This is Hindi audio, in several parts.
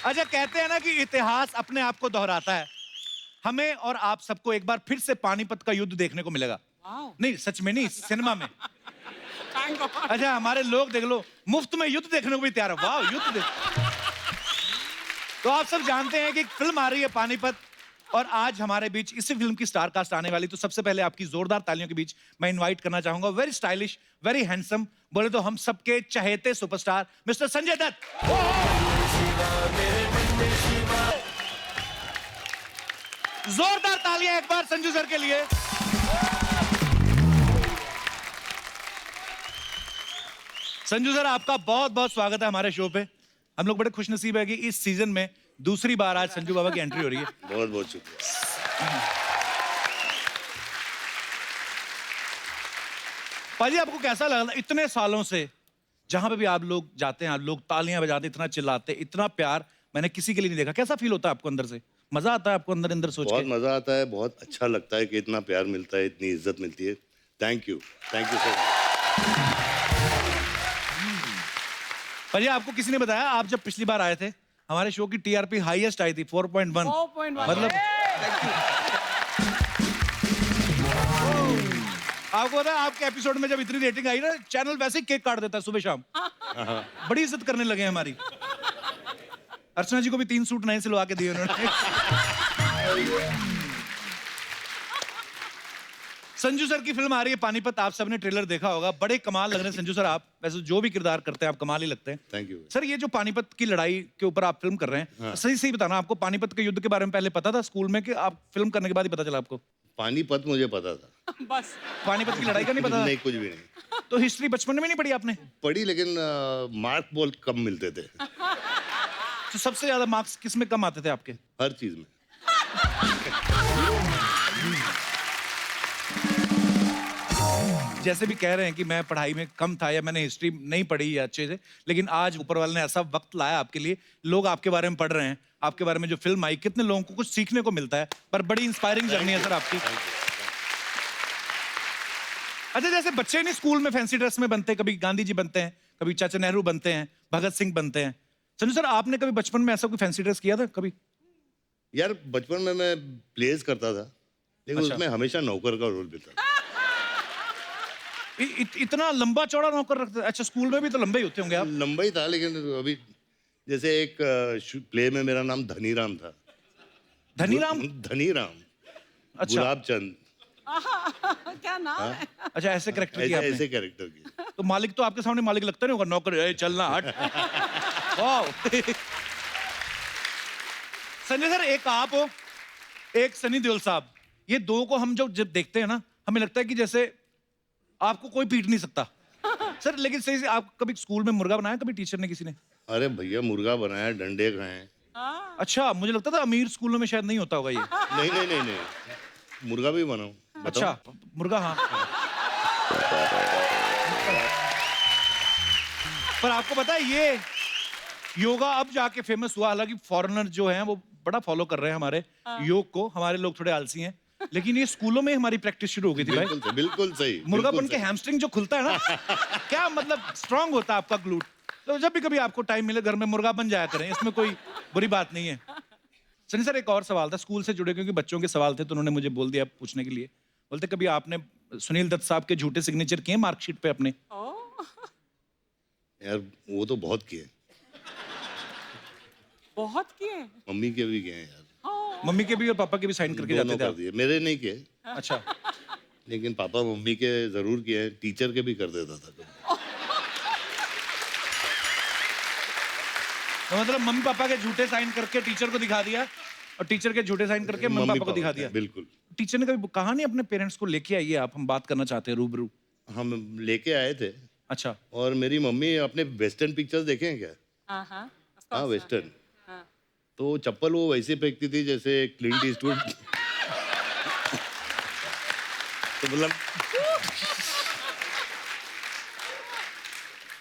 अच्छा, कहते हैं ना कि इतिहास अपने आप को दोहराता है। हमें और आप सबको एक बार फिर से पानीपत का युद्ध देखने को मिलेगा। नहीं, सच में नहीं, सिनेमा में। अच्छा, हमारे लोग देख लो, मुफ्त में युद्ध देखने को भी तैयार है। वाह, युद्ध देख। तो आप सब जानते हैं कि एक फिल्म आ रही है पानीपत, और आज हमारे बीच इसी फिल्म की स्टार कास्ट आने वाली। तो सबसे पहले आपकी जोरदार तालियों के बीच मैं इनवाइट करना चाहूंगा वेरी स्टाइलिश, वेरी हैंडसम, बोले तो हम सबके चहेते सुपरस्टार मिस्टर संजय दत्त। जोरदार तालियां एक बार संजू सर के लिए। संजू सर, आपका बहुत बहुत स्वागत है हमारे शो पे। हम लोग बड़े खुशनसीब है कि इस सीजन में दूसरी बार आज संजू बाबा की एंट्री हो रही है। बहुत बहुत शुक्रिया। पाजी, आपको कैसा लगा इतने सालों से जहां पे भी आप लोग जाते हैं, आप लोग तालियां बजाते, इतना चिल्लाते, इतना प्यार मैंने किसी के लिए नहीं देखा। कैसा फील होता है आपको अंदर से? मजा आता है आपको अंदर अंदर सोच के? बहुत मजा आता है, बहुत अच्छा लगता है कि इतना प्यार मिलता है, इतनी इज्जत मिलती है। Thank you so much. पाजी, आपको किसी ने बताया, आप जब पिछली बार आए थे हमारे शो की टीआरपी हाईएस्ट आई थी 4.1। मतलब आपको पता है, आपके एपिसोड में जब इतनी रेटिंग आई ना, चैनल वैसे ही केक काट देता है सुबह शाम। बड़ी इज्जत करने लगे हैं हमारी। अर्चना जी को भी 3 सूट नए सिलवा के दिए उन्होंने। संजू सर की फिल्म आ रही है पानीपत, आप सबने ट्रेलर देखा होगा। बड़े कमाल लग रहे हैं संजू सर आप, वैसे जो भी किरदार करते हैं आप कमाल ही लगते हैं। थैंक यू सर, ये जो पानीपत की लड़ाई के ऊपर आप फिल्म कर रहे हैं, हाँ। सही सही बताना, आपको पानीपत के युद्ध के बारे में पहले पता था स्कूल में, कि आप फिल्म करने के बाद ही पता चला आपको? पानीपत मुझे पता था, बस पानीपत की लड़ाई का नहीं पता नहीं कुछ भी नहीं था? तो हिस्ट्री बचपन में नहीं पढ़ी आपने? पढ़ी, लेकिन मार्क बहुत कम मिलते थे तो सबसे ज्यादा मार्क्स किस में कम आते थे आपके? हर चीज में। जैसे भी कह रहे हैं कि मैं पढ़ाई में कम था या मैंने हिस्ट्री नहीं पढ़ी या अच्छे से, लेकिन आज ऊपर वाले ने ऐसा वक्त लाया आपके लिए, लोग आपके बारे में पढ़ रहे हैं, आपके बारे में जो फिल्म आई, कितने लोगों को कुछ सीखने को मिलता है। पर बड़ी इंस्पायरिंग जर्नी है सर आपकी। अच्छा, जैसे बच्चे नहीं स्कूल में फैंसी ड्रेस में बनते हैं, कभी गांधी जी बनते हैं, कभी चाचा नेहरू बनते हैं, भगत सिंह बनते हैं। संजू सर, आपने कभी बचपन में ऐसा कोई फैंसी ड्रेस किया था कभी? यार बचपन में मैं प्लेस करता था, लेकिन अच्छा। उसमें हमेशा नौकर का रोल मिलता था। इतना लंबा चौड़ा नौकर रखते? अच्छा, स्कूल में भी तो लंबे ही होते होंगे आप। लंबा ही था, लेकिन अभी जैसे एक प्ले में मेरा नाम धनीराम था। धनीराम? धनीराम। अच्छा। गुलाब चंद। क्या नाम है? अच्छा, ऐसे कैरेक्टर किया ऐसे आपने? ऐसे कैरेक्टर की। तो मालिक तो आपके सामने मालिक लगता नहीं होगा, नौकर ए, चलना हट। वाह। संजय सर, एक आप हो, एक सनी देओल साहब, ये दो को हम जब देखते हैं ना, हमें लगता है कि जैसे आपको कोई पीट नहीं सकता। सर, लेकिन सही से आप कभी स्कूल में मुर्गा बनाया कभी टीचर ने किसी ने? अरे भैया, मुर्गा बनाया, डंडे खाए। अच्छा, मुझे लगता था अमीर स्कूलों में शायद नहीं होता होगा ये। नहीं नहीं नहीं नहीं, मुर्गा भी बनाऊं। अच्छा, मुर्गा, हाँ। पर आपको पता है ये योगा अब जाके फेमस हुआ, हालांकि फॉरेनर जो हैं वो बड़ा फॉलो कर रहे हैं हमारे योग को, हमारे लोग थोड़े आलसी हैं, लेकिन ये स्कूलों में हमारी प्रैक्टिस शुरू हो गई थी भाई। बिल्कुल सही। मुर्गा बिल्कुल बन के सही। हैमस्ट्रिंग जो खुलता है ना, क्या मतलब स्ट्रांग होता है आपका ग्लूट। तो जब भी कभी आपको टाइम मिले घर में मुर्गा बन जाया करें, इसमें कोई बुरी बात नहीं है। सनी सर, एक और सवाल था स्कूल से जुड़े, क्योंकि बच्चों के सवाल थे तो उन्होंने मुझे बोल दिया पूछने के लिए। बोलते, कभी आपने सुनील दत्त साहब के झूठे सिग्नेचर किए मार्कशीट पे अपने? यार वो तो बहुत किए, बहुत किए। मम्मी के भी किए हैं यार। मम्मी के भी और पापा के भी साइन करके दोनों जाते कर थे दिए, मेरे नहीं किए, आप? अच्छा। लेकिन पापा मम्मी के जरूर किए हैं, टीचर के भी कर देता था कभी। तो मतलब मम्मी पापा के झूठे साइन करके टीचर को दिखा दिया, और टीचर के झूठे साइन करके मम्मी पापा को दिखा दिया। बिल्कुल। टीचर ने कभी कहा नहीं अपने पेरेंट्स को लेके आइए आप, हम बात करना चाहते हैं रूबरू? हम लेके आए थे। अच्छा। और मेरी मम्मी अपने वेस्टर्न पिक्चर्स देखे हैं क्या? हाँ, वेस्टर्न। तो चप्पल वो वैसे फेंकती थी जैसे क्लिंट ईस्टवुड। तो मतलब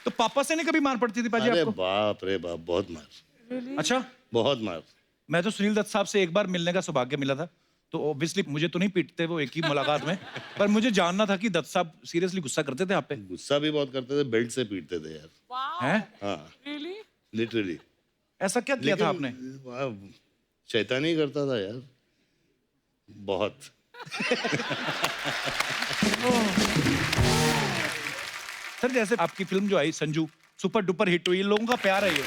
तो पापा से नहीं कभी मार पड़ती थी पाजी अरे आपको? बाप रे बाप, बहुत मार। अच्छा। बहुत मार। मैं तो सुनील दत्त साहब से एक बार मिलने का सौभाग्य मिला था, तो ऑब्वियसली मुझे तो नहीं पीटते वो एक ही मुलाकात में, पर मुझे जानना था कि दत्त साहब सीरियसली गुस्सा करते थे आप पे? गुस्सा भी बहुत करते थे, बेल्ट से पीटते थे यार। हैं? हाँ, लिटरली। ऐसा क्या किया था आपने? शैतानी करता था यार, बहुत। सर जैसे आपकी फिल्म जो आई संजू, सुपर डुपर हिट हुई, लोगों का प्यार है ये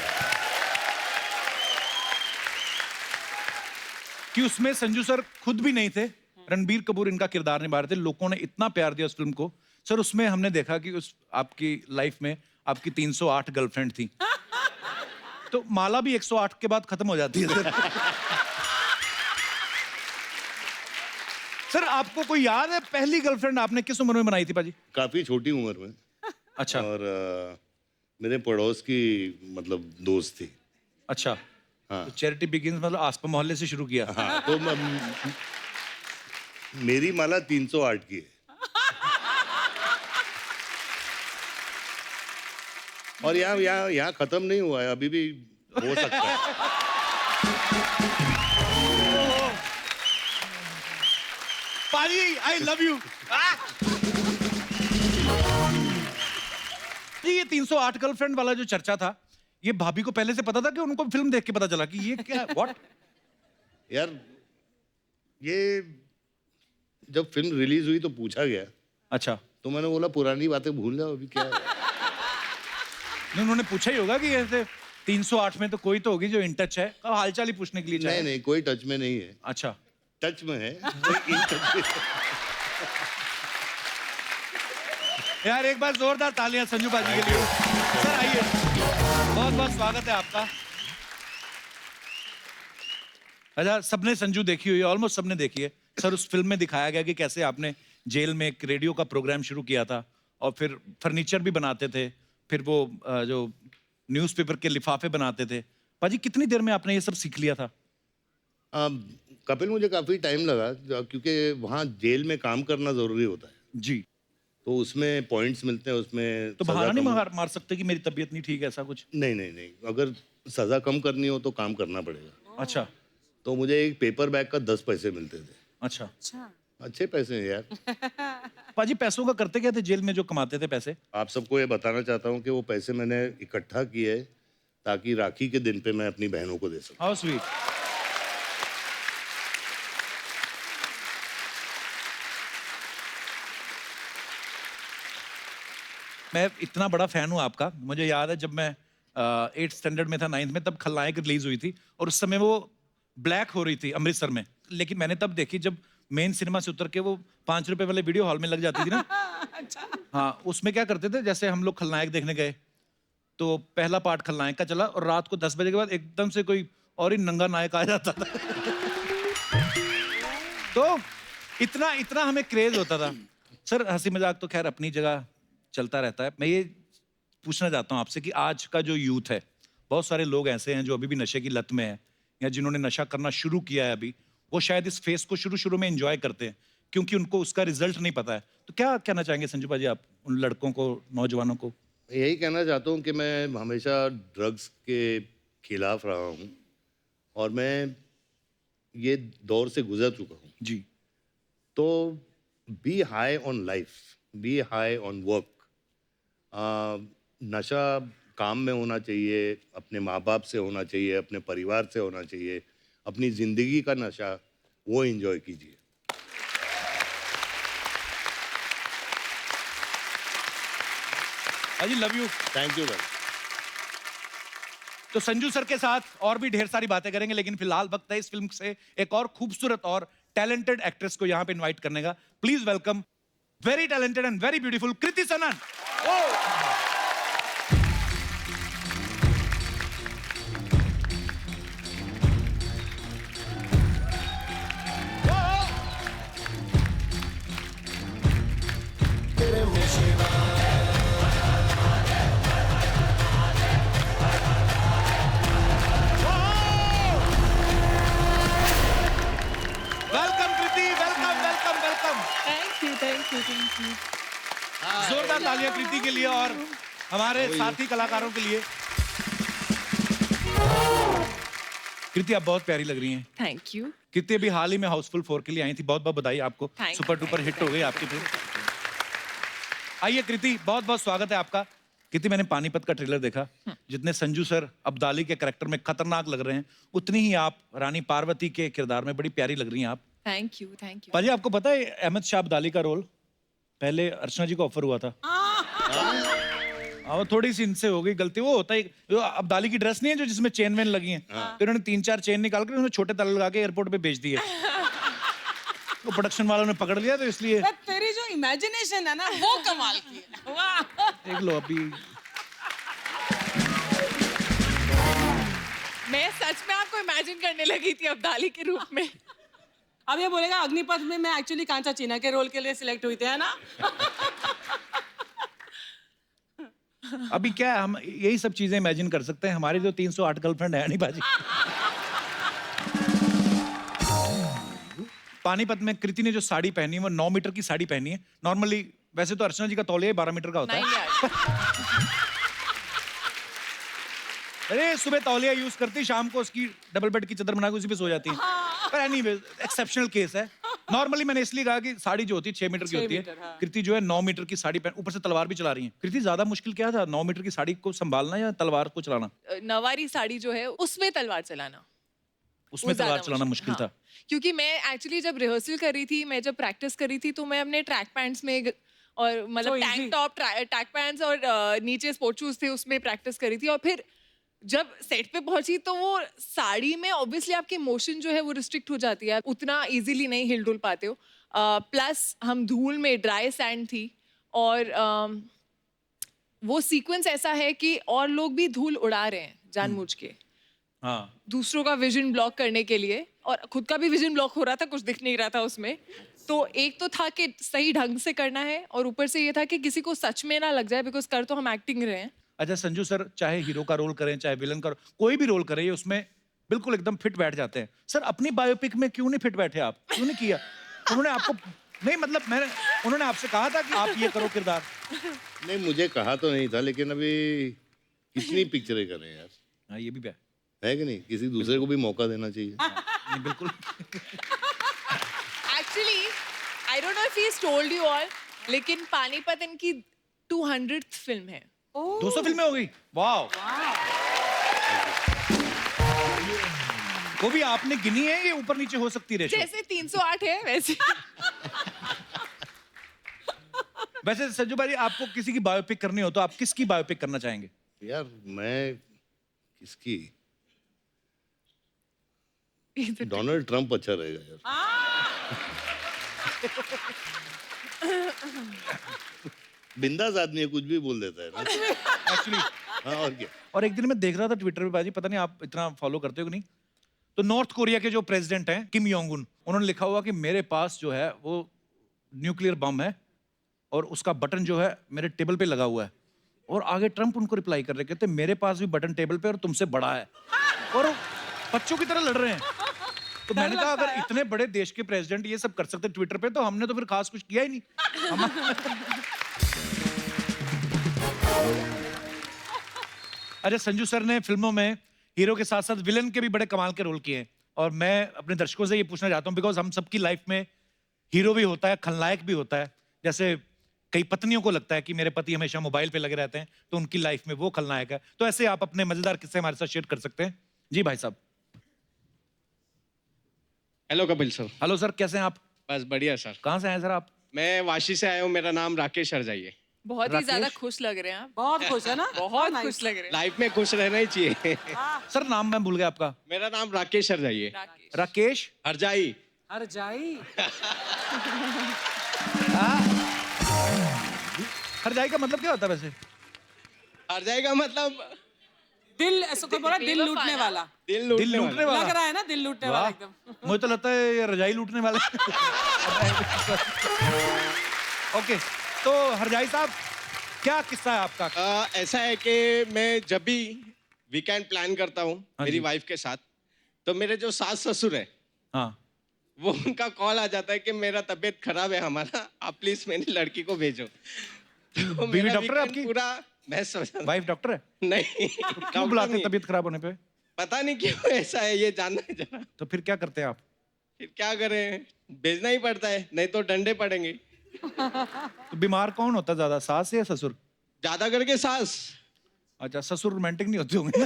कि उसमें संजू सर खुद भी नहीं थे, रणबीर कपूर इनका किरदार निभा रहे थे, लोगों ने इतना प्यार दिया उस फिल्म को। सर उसमें हमने देखा कि उस आपकी लाइफ में आपकी 308 गर्लफ्रेंड थी, तो माला भी 108 के बाद खत्म हो जाती है सर। सर आपको कोई याद है पहली गर्लफ्रेंड आपने किस उम्र में बनाई थी पाजी? काफी छोटी उम्र में। अच्छा। और मेरे पड़ोस की मतलब दोस्त थी। अच्छा। हाँ। तो चैरिटी बिगिंस मतलब आसपास मोहल्ले से शुरू किया। हाँ, तो मेरी माला 308 की है। और यहाँ खत्म नहीं हुआ है, अभी भी हो सकता है। पाजी आई लव यू। ये 308 गर्लफ्रेंड वाला जो चर्चा था, ये भाभी को पहले से पता था कि उनको फिल्म देख के पता चला कि ये क्या व्हाट? यार ये जब फिल्म रिलीज हुई तो पूछा गया। अच्छा। तो मैंने बोला पुरानी बातें भूल जाओ, अभी क्या है। नहीं उन्होंने पूछा ही होगा कि ऐसे 308 में तो कोई तो होगी जो इन टच है, अब हालचाल ही पूछने के लिए चाहे। नहीं कोई टच में नहीं है। अच्छा। टच में है, कोई इन टच में। यार एक बार जोरदार तालियां संजू बाजी के लिए। सर आइए, बहुत बहुत स्वागत है आपका। अच्छा सबने संजू देखी हुई है, ऑलमोस्ट सबने देखी है। सर उस फिल्म में दिखाया गया कि कैसे आपने जेल में एक रेडियो का प्रोग्राम शुरू किया था और फिर फर्नीचर भी बनाते थे, फिर वो जो न्यूज़पेपर के लिफाफे बनाते थे। पाजी कितनी देर में आपने ये सब सीख लिया था? कपिल मुझे काफी टाइम लगा, क्योंकि वहाँ जेल में काम करना जरूरी होता है जी। तो उसमें पॉइंट्स मिलते हैं, उसमें तो बहाना नहीं मार सकते कि मेरी तबीयत नहीं ठीक है, ऐसा कुछ? नहीं, अगर सजा कम करनी हो तो काम करना पड़ेगा। अच्छा। तो मुझे एक पेपर बैग का 10 पैसे मिलते थे। अच्छा। अच्छे पैसे हैं यार। पाजी पैसों का करते क्या थे जेल में जो कमाते थे पैसे? आप सबको ये बताना चाहता हूँ कि वो पैसे मैंने इकट्ठा किए ताकि राखी के दिन पे मैं अपनी बहनों को दे सकूं। How sweet. मैं इतना बड़ा फैन हूँ आपका, मुझे याद है जब मैं 8th स्टैंडर्ड में था, 9th में, तब खलनायक रिलीज हुई थी और उस समय वो ब्लैक हो रही थी अमृतसर में, लेकिन मैंने तब देखी जब मेन सिनेमा से उतर के वो 5 रुपए वाले वीडियो हॉल में लग जाती थी ना। अच्छा। हाँ, उसमें क्या करते थे, जैसे हम लोग खलनायक देखने गए तो पहला पार्ट खलनायक का चला और रात को 10 बजे के बाद एकदम से कोई और ही नंगा नायक आ जाता था। तो इतना हमें क्रेज होता था। सर हंसी मजाक तो खैर अपनी जगह चलता रहता है। मैं ये पूछना चाहता हूँ आपसे कि आज का जो यूथ है, बहुत सारे लोग ऐसे हैं जो अभी भी नशे की लत में है या जिन्होंने नशा करना शुरू किया है अभी, वो शायद इस फेस को शुरू में एंजॉय करते हैं क्योंकि उनको उसका रिजल्ट नहीं पता है। तो क्या कहना चाहेंगे संजू भाजी आप उन लड़कों को, नौजवानों को? यही कहना चाहता हूँ कि मैं हमेशा ड्रग्स के खिलाफ रहा हूँ और मैं ये दौर से गुजर चुका हूँ जी। तो be high on life, be high on work. नशा काम में होना चाहिए, अपने माँ बाप से होना चाहिए, अपने परिवार से होना चाहिए, अपनी जिंदगी का नशा वो एंजॉय कीजिए। अजी लव यू। Thank you. तो संजू सर के साथ और भी ढेर सारी बातें करेंगे, लेकिन फिलहाल वक्त है इस फिल्म से एक और खूबसूरत और टैलेंटेड एक्ट्रेस को यहाँ पे इनवाइट करने का। Please welcome very talented and very beautiful Kriti Sanon. Thank you. जोरदार तालियां कृति के लिए और हमारे साथी कलाकारों के लिए। कृति आप बहुत प्यारी लग रही हैं। Thank you. कृति अभी हाल ही में हाउसफुल 4 के लिए आई थी, बहुत बहुत बधाई आपको। Thank you. Super duper hit हो गई आपकी फिल्म। आइए कृति, बहुत बहुत स्वागत है आपका। कितनी मैंने पानीपत का ट्रेलर देखा, जितने संजू सर अब्दाली के कैरेक्टर में खतरनाक लग रहे हैं, उतनी ही आप रानी पार्वती के किरदार में बड़ी प्यारी लग रही हैं आप। Thank you thank you. पाजी आपको पता है अहमद शाह अब्दाली का रोल पहले अर्चना जी को ऑफर हुआ था। वो थोड़ी सी इनसे हो गई गलती, वो होता है जो अब्दाली की ड्रेस नहीं है जो जिसमें चेन वेन लगी है, तो इन्होंने 3-4 चेन निकाल कर उन्होंने छोटे ताले लगा के एयरपोर्ट पे बेच दिए। तो प्रोडक्शन वालों ने पकड़ लिया, तो इसलिए तेरी जो इमेजिनेशन है ना वो कमाल की है। वाह। देख लो अभी। मैं सच में आपको इमेजिन करने लगी थी अब्दाली के रूप में। अब ये बोलेगा अग्निपथ में मैं एक्चुअली कांचा चीना के रोल के लिए सिलेक्ट हुई थी, है ना? अभी क्या है, हम यही सब चीजें इमेजिन कर सकते हैं। हमारी तो 308 गर्लफ्रेंड है नहीं बाजी। पानीपत में कृति ने जो साड़ी पहनी है वो 9 मीटर की साड़ी पहनी है। नॉर्मली वैसे तो अर्चना जी का तौलिया 12 मीटर का होता है। अरे सुबह तौलिया यूज करती, शाम को उसकी डबल बेड की चादर बना के उसी पे सो जाती है। पर एनीवे एक्सेप्शनल केस है। नॉर्मली मैंने इसलिए कहा कि साड़ी जो होती है 6 मीटर की होती है, कृति जो है 9 मीटर की साड़ी पहन, ऊपर से तलवार भी चला रही है। कृति ज्यादा मुश्किल क्या था, 9 मीटर की साड़ी को संभालना या तलवार को चलाना? नवारी साड़ी जो है उसमें तलवार चलाना, उसमें तलवार चलाना मुश्किल था। क्योंकि मैं एक्चुअली जब रिहर्सल कर रही थी, मैं जब प्रैक्टिस कर रही थी, तो मैं अपने ट्रैक पैंट्स में और मतलब टैंक टॉप, ट्रैक पैंट्स और नीचे स्पोर्ट शूज थे उसमें प्रैक्टिस करी थी। और फिर जब सेट पे पहुंची तो वो साड़ी में ऑब्वियसली आपकी मोशन जो है वो रिस्ट्रिक्ट हो जाती है, उतना इजीली नहीं हिल डुल पाते हो। प्लस हम धूल में, ड्राई सैंड थी, और वो सीक्वेंस ऐसा है कि और लोग भी धूल उड़ा रहे हैं जानबूझ के, हाँ। दूसरों का विजन ब्लॉक करने के लिए, और खुद का भी विजन ब्लॉक हो रहा था, कुछ दिख नहीं रहा था उसमें। तो एक तो था कि सही ढंग से करना है, और ऊपर से ये था कि किसी को सच में ना लग जाए, बिकॉज कर तो हम एक्टिंग रहे हैं। अच्छा संजू सर, चाहे हीरो का रोल करें चाहे विलन का, कोई भी रोल करें, ये उसमें बिल्कुल एकदम फिट बैठ जाते हैं। सर अपनी बायोपिक में क्यों नहीं फिट बैठे आप, क्यों नहीं किया? उन्होंने आपको नहीं, मतलब मैंने, उन्होंने आपसे कहा था कि आप ये करो किरदार? नहीं, मुझे कहा तो नहीं था, लेकिन अभी कितनी पिक्चरें करें यार। हाँ ये भी है कि नहीं, किसी दूसरे को भी मौका देना चाहिए। नहीं, बिल्कुल। Actually I don't know if he told you all, लेकिन पानीपत इनकी 200th फिल्म है। 200 फिल्में हो गई, वाह। वो भी आपने गिनी है, ये ऊपर नीचे हो सकती है? जैसे 308 है वैसे। वैसे संजू भाई, आपको किसी की बायोपिक करनी हो तो आप किसकी बायोपिक करना चाहेंगे? यार मैं किसकी, डोनाल्ड ट्रंप अच्छा रहेगा यार। बिंदास आदमी है, कुछ भी बोल देता है ना। एक्चुअली हाँ, और क्या। और एक दिन मैं देख रहा था ट्विटर पे बाजी, पता नहीं आप इतना फॉलो करते हो कि नहीं, तो नॉर्थ कोरिया के जो प्रेसिडेंट हैं किम योंग उन, उन्होंने लिखा हुआ कि मेरे पास जो है वो न्यूक्लियर बम है और उसका बटन जो है मेरे टेबल पे लगा हुआ है। और आगे ट्रंप उनको रिप्लाई कर रहे, कहते मेरे पास भी बटन टेबल पे और तुमसे बड़ा है, और बच्चों की तरह लड़ रहे हैं। तो मैंने कहा अगर इतने बड़े देश के प्रेसिडेंट ये सब कर सकते ट्विटर पे, तो हमने तो फिर खास कुछ किया ही नहीं। अच्छा संजू सर ने फिल्मों में हीरो के साथ साथ विलन के भी बड़े कमाल के रोल किए हैं, और मैं अपने दर्शकों से ये पूछना चाहता हूँ, बिकॉज हम सबकी लाइफ में हीरो भी होता है, खलनायक भी होता है। जैसे कई पत्नियों को लगता है कि मेरे पति हमेशा मोबाइल पे लगे रहते हैं, तो उनकी लाइफ में वो खलनायक है। तो ऐसे आप अपने मजेदार किस्से हमारे साथ शेयर कर सकते हैं। जी भाई साहब। Hello Kapil sir. Hello sir, कैसे हैं आप? बस बढ़िया सर। कहाँ से आए सर आप? मैं वाशी से आया हूँ, मेरा नाम राकेश हरजाई। बहुत ही राकेश? ज्यादा खुश लग रहे हैं आप। बहुत खुश है ना? बहुत खुश लग रहे हैं। लाइफ में खुश रहना ही चाहिए। सर नाम मैं भूल गया आपका। मेरा नाम राकेश हरजाई। राकेश। राकेश हरजाई। हर जाई। हरजाई का मतलब क्या होता है वैसे? हरजाई का मतलब दिल, ऐसा कोई बोला दिल लूटने वाला। दिल दिल लूटने वाला। लग रहा है ना दिल लूटने वाला एकदम। मुझे तो लगता है ये रजाई लूटने वाला। ओके, तो हरजाई साहब क्या किस्सा है आपका? ऐसा है कि मैं जब भी वीकेंड प्लान करता हूँ हाँ मेरी जी। वाइफ के साथ, तो मेरे जो सास ससुर है हाँ, वो उनका कॉल आ जाता है कि मेरा तबीयत खराब है हमारा, आप प्लीज मेरी लड़की को भेजो। तो बीवी मेरा डॉक्टर है weekend आपकी? पूरा मैं समझ वाइफ डॉक्टर है? नहीं क्यों डॉक्टर बुलाते नहीं हैं है। तबीयत खराब होने पे? पता नहीं क्यों ऐसा है, ये जानना है जरा। तो फिर क्या करते हैं आप? फिर क्या करें, भेजना ही पड़ता है, नहीं तो डंडे पड़ेंगे। तो बीमार कौन होता है ज्यादा, सास या ससुर? ज्यादा करके सास। अच्छा, ससुर रोमांटिक नहीं होते होंगे।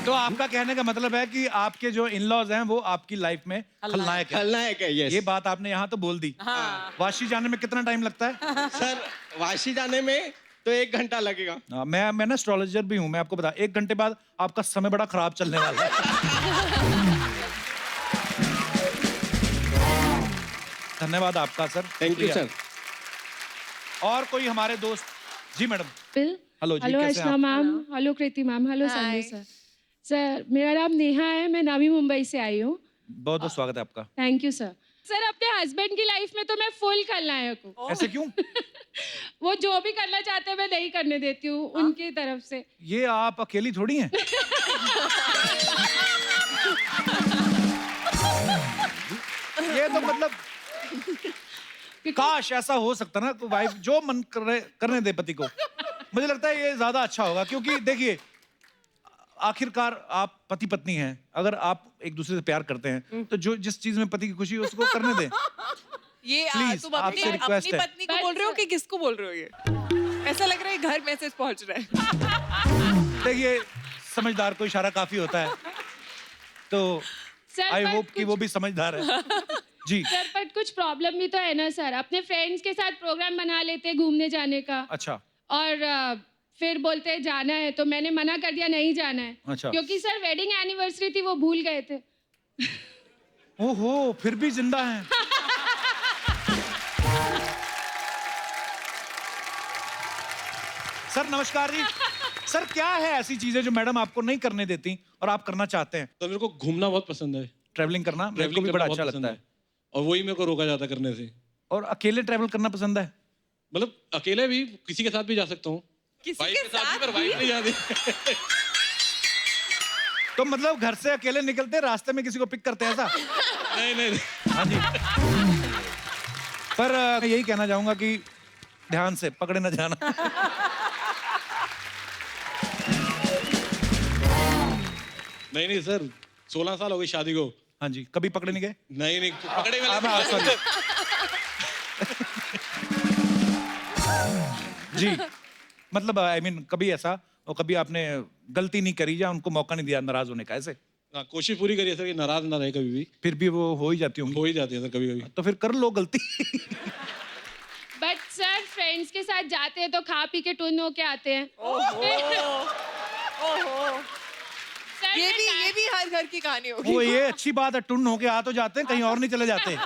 तो आपका कहने का मतलब है कि आपके जो इन लॉज हैं वो आपकी लाइफ में खलनायक है। खलनायक है, यस। ये बात आपने यहाँ तो बोल दी। वाशी जाने में कितना टाइम लगता है? सर वाशी जाने में तो 1 घंटा लगेगा। मैं ना एस्ट्रोलॉजर भी हूँ, मैं आपको बता, 1 घंटे बाद आपका समय बड़ा खराब चलने वाला है। धन्यवाद आपका सर। Thank you sir. और कोई हमारे दोस्त? जी मैडम। हेलो जी, हेलो कैसे हैं अर्चना आप? Ma'am, hello Kriti ma'am, hello Sanjay sir. Sir मेरा नाम नेहा है, मैं नवी मुंबई से आई हूँ। बहुत बहुत स्वागत है आपका। Thank you sir. सर अपने हस्बैंड की लाइफ में तो मैं फुल खलनायक हूँ। ऐसे क्यों? वो जो भी करना चाहते हैं मैं नहीं करने देती हूँ उनकी तरफ से। ये आप अकेली थोड़ी हैं। ये तो मतलब काश ऐसा हो सकता ना, तो वाइफ जो मन करने दे पति को। मुझे लगता है ये ज्यादा अच्छा होगा, क्योंकि देखिए आखिरकार आप पति पत्नी हैं, अगर आप एक दूसरे से प्यार करते हैं तो जो जिस चीज में पति की खुशी है उसको करने दें। ये Please, तुम अपनी आपसे request अपनी है। पत्नी को बोल रहे हो कि किसको बोल रहे हो? ये ऐसा लग रहा है घर मैसेज पहुंच रहा है। देखिए समझदार को इशारा काफी होता है, तो सर आई पर होप कि वो भी समझदार है। जी सर पर कुछ प्रॉब्लम भी तो है ना सर। अपने फ्रेंड्स के साथ प्रोग्राम बना लेते हैं घूमने जाने का, अच्छा और फिर बोलते हैं जाना है, तो मैंने मना कर दिया नहीं जाना है। अच्छा। क्योंकि सर वेडिंग एनिवर्सरी थी, वो भूल गए थे। ओहो, फिर भी जिंदा हैं। सर नमस्कार जी। सर क्या है ऐसी चीजें जो मैडम आपको नहीं करने देती और आप करना चाहते हैं? तो मेरे को घूमना बहुत पसंद है। ट्रैवलिंग करना मेरे को ट्रैवलिंग भी करना बड़ा बहुत अच्छा पसंद लगता है। और वही मेरे को रोका जाता करने से। और अकेले ट्रैवल करना पसंद है? मतलब अकेले भी, किसी के साथ भी जा सकता हूँ। किसी वाइफ के के साथ भी, पर साथ वाइफ नहीं जाती। तो मतलब घर से अकेले निकलते रास्ते में किसी को पिक करते हैं ऐसा? नहीं नहीं नहीं। हाँ जी। पर मैं यही कहना चाहूंगा कि ध्यान से पकड़े न जाना। नहीं नहीं सर, 16 साल हो गई शादी को। हाँ जी, कभी पकड़े नहीं गए? नहीं नहीं, पकड़े में sorry। जी, मतलब आई मीन कभी ऐसा, और कभी आपने गलती नहीं करी या उनको मौका नहीं दिया नाराज होने का, ऐसे? हाँ, कोशिश पूरी करिए सर कि नाराज ना रहे कभी भी। फिर भी वो हो ही जाती होंगी। हो ही जाती है सर कभी कभी। तो फिर कर लो गलती। बट सर फ्रेंड्स के साथ जाते हैं तो खा पी के टुन होके आते हैं। सर ये भी हर घर की कहानी होगी। वो ये अच्छी बात है, टुन होके आ तो जाते हैं, कहीं और नहीं चले जाते।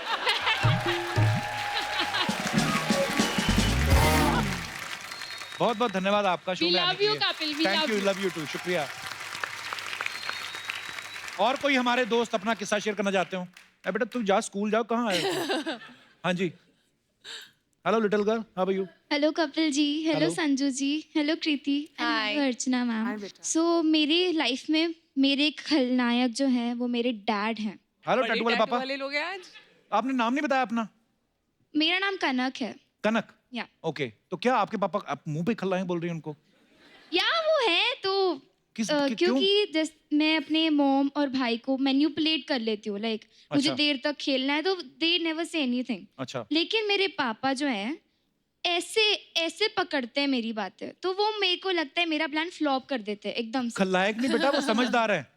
बहुत बहुत धन्यवाद आपका शो We में आने love के you, लिए। Kapil, we Thank love you, you. love you too, शुक्रिया। और कोई हमारे दोस्त अपना किस्सा शेयर करना चाहते हो? बेटा तू जा, स्कूल जाओ, कहाँ आए हो? हाँ जी। Hello little girl, how are you? Hello Kapil ji, hello Hello. Sanju ji, hello Kriti, Hi. Hello Archana ma'am. Hi, बेटा। सो मेरी लाइफ में मेरे खलनायक जो हैं वो मेरे डैड हैं। हेलो बड़े टैटू वाले टैटू पापा। वाले लोग हैं आज। आपने नाम नहीं बताया अपना? मेरा नाम कनक है। कनक। या ओके, तो क्या आपके पापा आप मुंह पे खल्लाएं बोल रही हैं उनको? वो है तो क्यों? क्योंकि जैसे मैं अपने मॉम और भाई को मैन्युपुलेट कर लेती हूँ, लाइक मुझे अच्छा। देर तक खेलना है तो दे नेवर से एनीथिंग। अच्छा। लेकिन मेरे पापा जो हैं ऐसे ऐसे पकड़ते हैं मेरी बातें, तो वो मेरे को लगता है मेरा प्लान फ्लॉप कर देते हैं एकदम से। खलनायक नहीं बेटा, वो समझदार है।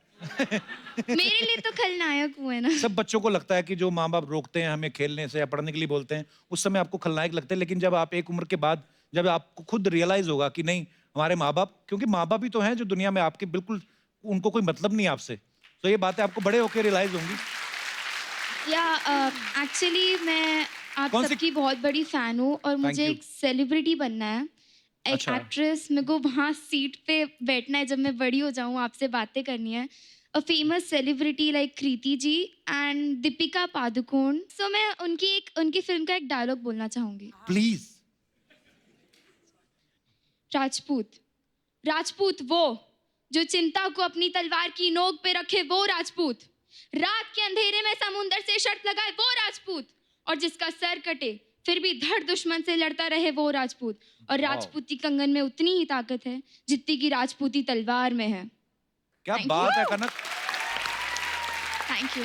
मेरे लिए तो खलनायक हुए ना। सब बच्चों को लगता है कि जो माँ बाप रोकते हैं हमें खेलने से या पढ़ने के लिए बोलते हैं, उस समय आपको खलनायक लगते हैं, लेकिन जब आप एक उम्र के बाद जब आपको खुद रियलाइज होगा कि नहीं हमारे माँ बाप, क्योंकि माँ बाप ही तो हैं जो दुनिया में आपके बिल्कुल उनको कोई मतलब नहीं आपसे, तो ये बातें आपको बड़े होकर रियलाइज होंगी। या एक्चुअली मैं आप कौन सी- सबकी बहुत बड़ी फैन हूँ और मुझे you. एक सेलिब्रिटी बनना है, एक अच्छा। एक्ट्रेस। मेरे को वहाँ सीट पे बैठना है जब मैं बड़ी हो जाऊँ, आपसे बातें करनी है। A famous celebrity like Kriti ji and Deepika Padukone. So मैं उनकी फिल्म का एक डायलॉग बोलना चाहूँगी। प्लीज। राजपूत, राजपूत वो जो चिंता को अपनी तलवार की नोक पे रखे, वो राजपूत। रात के अंधेरे में समुंदर से शर्त लगाए, वो राजपूत। और जिसका सर कटे फिर भी धड़ दुश्मन से लड़ता रहे, वो राजपूत। और राजपूती कंगन में उतनी ही ताकत है जितनी की राजपूती तलवार में है। क्या Thank बात you. है Kanak. Thank you.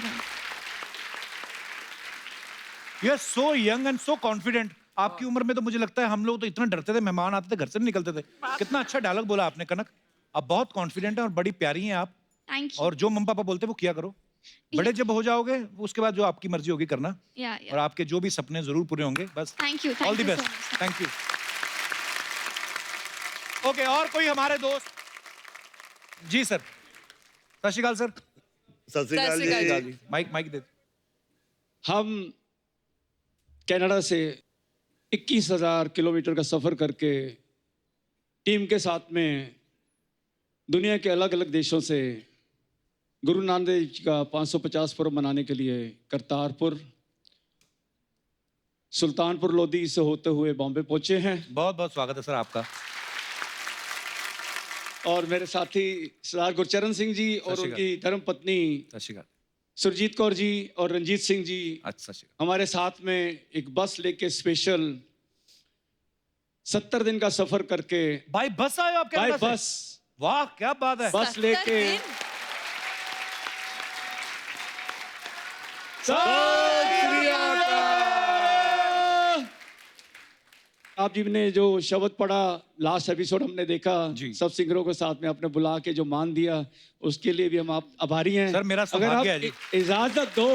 You are so young and so confident. आपकी उम्र में तो मुझे लगता है हम लोग तो इतना डरते थे, मेहमान आते थे घर से नहीं निकलते थे। कितना अच्छा डायलॉग बोला आपने कनक। आप बहुत कॉन्फिडेंट हैं और बड़ी प्यारी हैं आप। Thank you. और जो मम्मी पापा बोलते हैं वो किया करो। बड़े जब हो जाओगे उसके बाद जो आपकी मर्जी होगी करना। और आपके जो भी सपने जरूर पूरे होंगे। बस thank you. All the best. Thank you. Okay, और कोई हमारे दोस्त? जी सर। सत श्री अकाल सर। सत श्री अकाल सत श्री अकाल जी। माइक दे। हम कनाडा से 21,000 किलोमीटर का सफ़र करके टीम के साथ में दुनिया के अलग अलग देशों से गुरु नानक देव जी का 550 पर्व मनाने के लिए करतारपुर, सुल्तानपुर लोधी से होते हुए बॉम्बे पहुंचे हैं। बहुत बहुत स्वागत है सर आपका। और मेरे साथी सरदार गुरचरण सिंह जी और सत श्री उनकी धर्म पत्नी सत श्री अकाल। सुरजीत कौर जी और रंजीत सिंह जी अच्छा, सत श्री अकाल। हमारे साथ में एक बस लेके स्पेशल 70 दिन का सफर करके भाई बस आए हो आप बाय कनाडा से? बस वाह क्या बात है। बस लेके आप जी ने जो शब्द पढ़ा, लास्ट एपिसोड हमने देखा जी। सब सिंगरों को साथ में आपने बुला के जो मान दिया, उसके लिए भी हम आप आभारी हैं। सर, मेरा अगर सौभाग्य आप है जी। इजाजत दो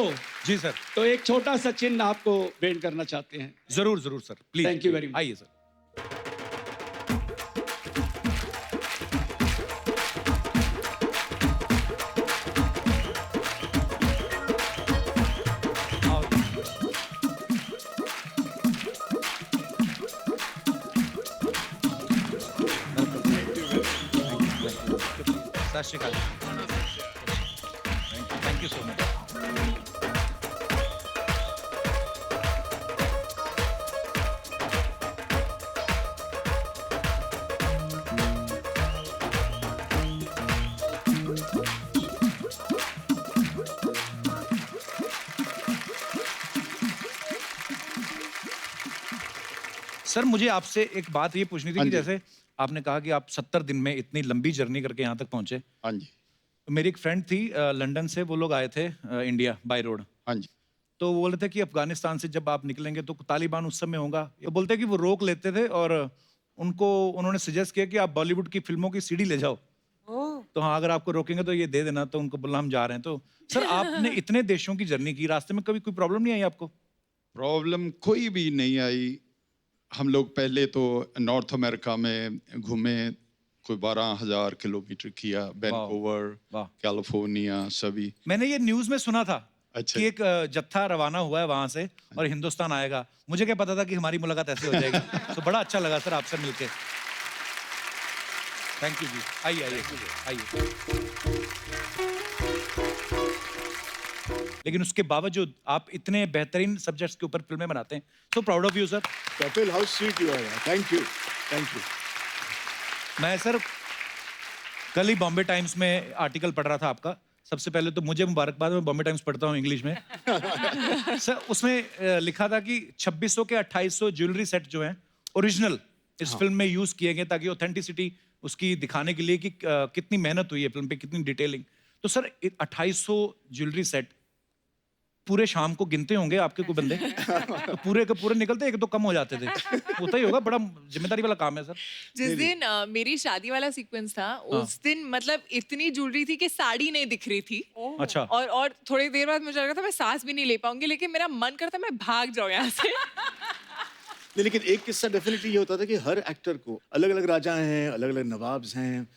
जी सर। तो एक छोटा सा चिन्ह आपको भेंट करना चाहते हैं। जरूर जरूर sir, please. Thank you very much. आइए सर। सत श्री अकाल। Thank you so much. Sir मुझे आपसे एक बात ये पूछनी थी हाँ कि जी। जैसे आपने कहा कि आप 70 दिन में इतनी लंबी जर्नी करके यहाँ तक पहुंचे। हाँ जी। तो मेरी एक फ्रेंड थी लंदन से, वो लोग आए थे इंडिया बाय रोड। हाँ जी। तो वो बोले थे कि अफगानिस्तान से जब आप निकलेंगे तो तालिबान उस समय होगा। ये बोलते कि वो रोक लेते थे और उन्होंने सजेस्ट किया कि आप बॉलीवुड की फिल्मों की सीडी ले जाओ। तो हाँ, अगर आपको रोकेंगे तो ये दे देना। तो उनको बोला हम जा रहे हैं। तो सर आपने इतने देशों की जर्नी की, रास्ते में कभी कोई प्रॉब्लम नहीं आई आपको? प्रॉब्लम कोई भी नहीं आई। हम लोग पहले तो नॉर्थ अमेरिका में घूमे, कोई 12,000 किलोमीटर किया, वैनकूवर, वाह। कैलिफोर्निया सभी। मैंने ये न्यूज में सुना था अच्छा। कि एक जत्था रवाना हुआ है वहां से और हिंदुस्तान आएगा। मुझे क्या पता था कि हमारी मुलाकात ऐसे हो जाएगी। तो बड़ा अच्छा लगा सर आपसे मिलके। थैंक यू जी। आइए आइए आइए। लेकिन उसके बावजूद आप इतने बेहतरीन सब्जेक्ट्स के ऊपर फिल्में बनाते हैं। So proud of you sir. Kapil, how sweet you are. Thank you, thank you. मैं सर कल ही बॉम्बे टाइम्स में आर्टिकल पढ़ रहा था आपका। सबसे पहले तो मुझे मुबारकबाद, मैं बॉम्बे टाइम्स पढ़ता हूँ इंग्लिश में। सर उसमें लिखा था कि 2600 के 2800 ज्वेलरी सेट जो हैं ओरिजिनल इस फिल्म में यूज किए गए, ताकि ऑथेंटिसिटी उसकी दिखाने के लिए कि कितनी मेहनत हुई है फिल्म पे, कितनी डिटेलिंग। तो सर 2800 ज्वेलरी सेट पूरे शाम को गिनते होंगे आपके कोई बंदे? तो पूरे के पूरे निकलते, एक तो कम हो जाते थे। होता ही होगा, बड़ा जिम्मेदारी वाला काम है सर। जिस दिन मेरी शादी वाला सीक्वेंस था, उस दिन मतलब इतनी ज्वेलरी थी कि साड़ी नहीं दिख रही थी। अच्छा। और थोड़ी देर बाद मुझे लगा था मैं सांस भी नहीं ले पाऊंगी, लेकिन मेरा मन करता मैं भाग जाऊं यहाँ से। नहीं, लेकिन एक किस्सा डेफिनेटली ये होता था कि हर एक्टर को अलग अलग राजा हैं, अलग अलग नवाब्स हैं,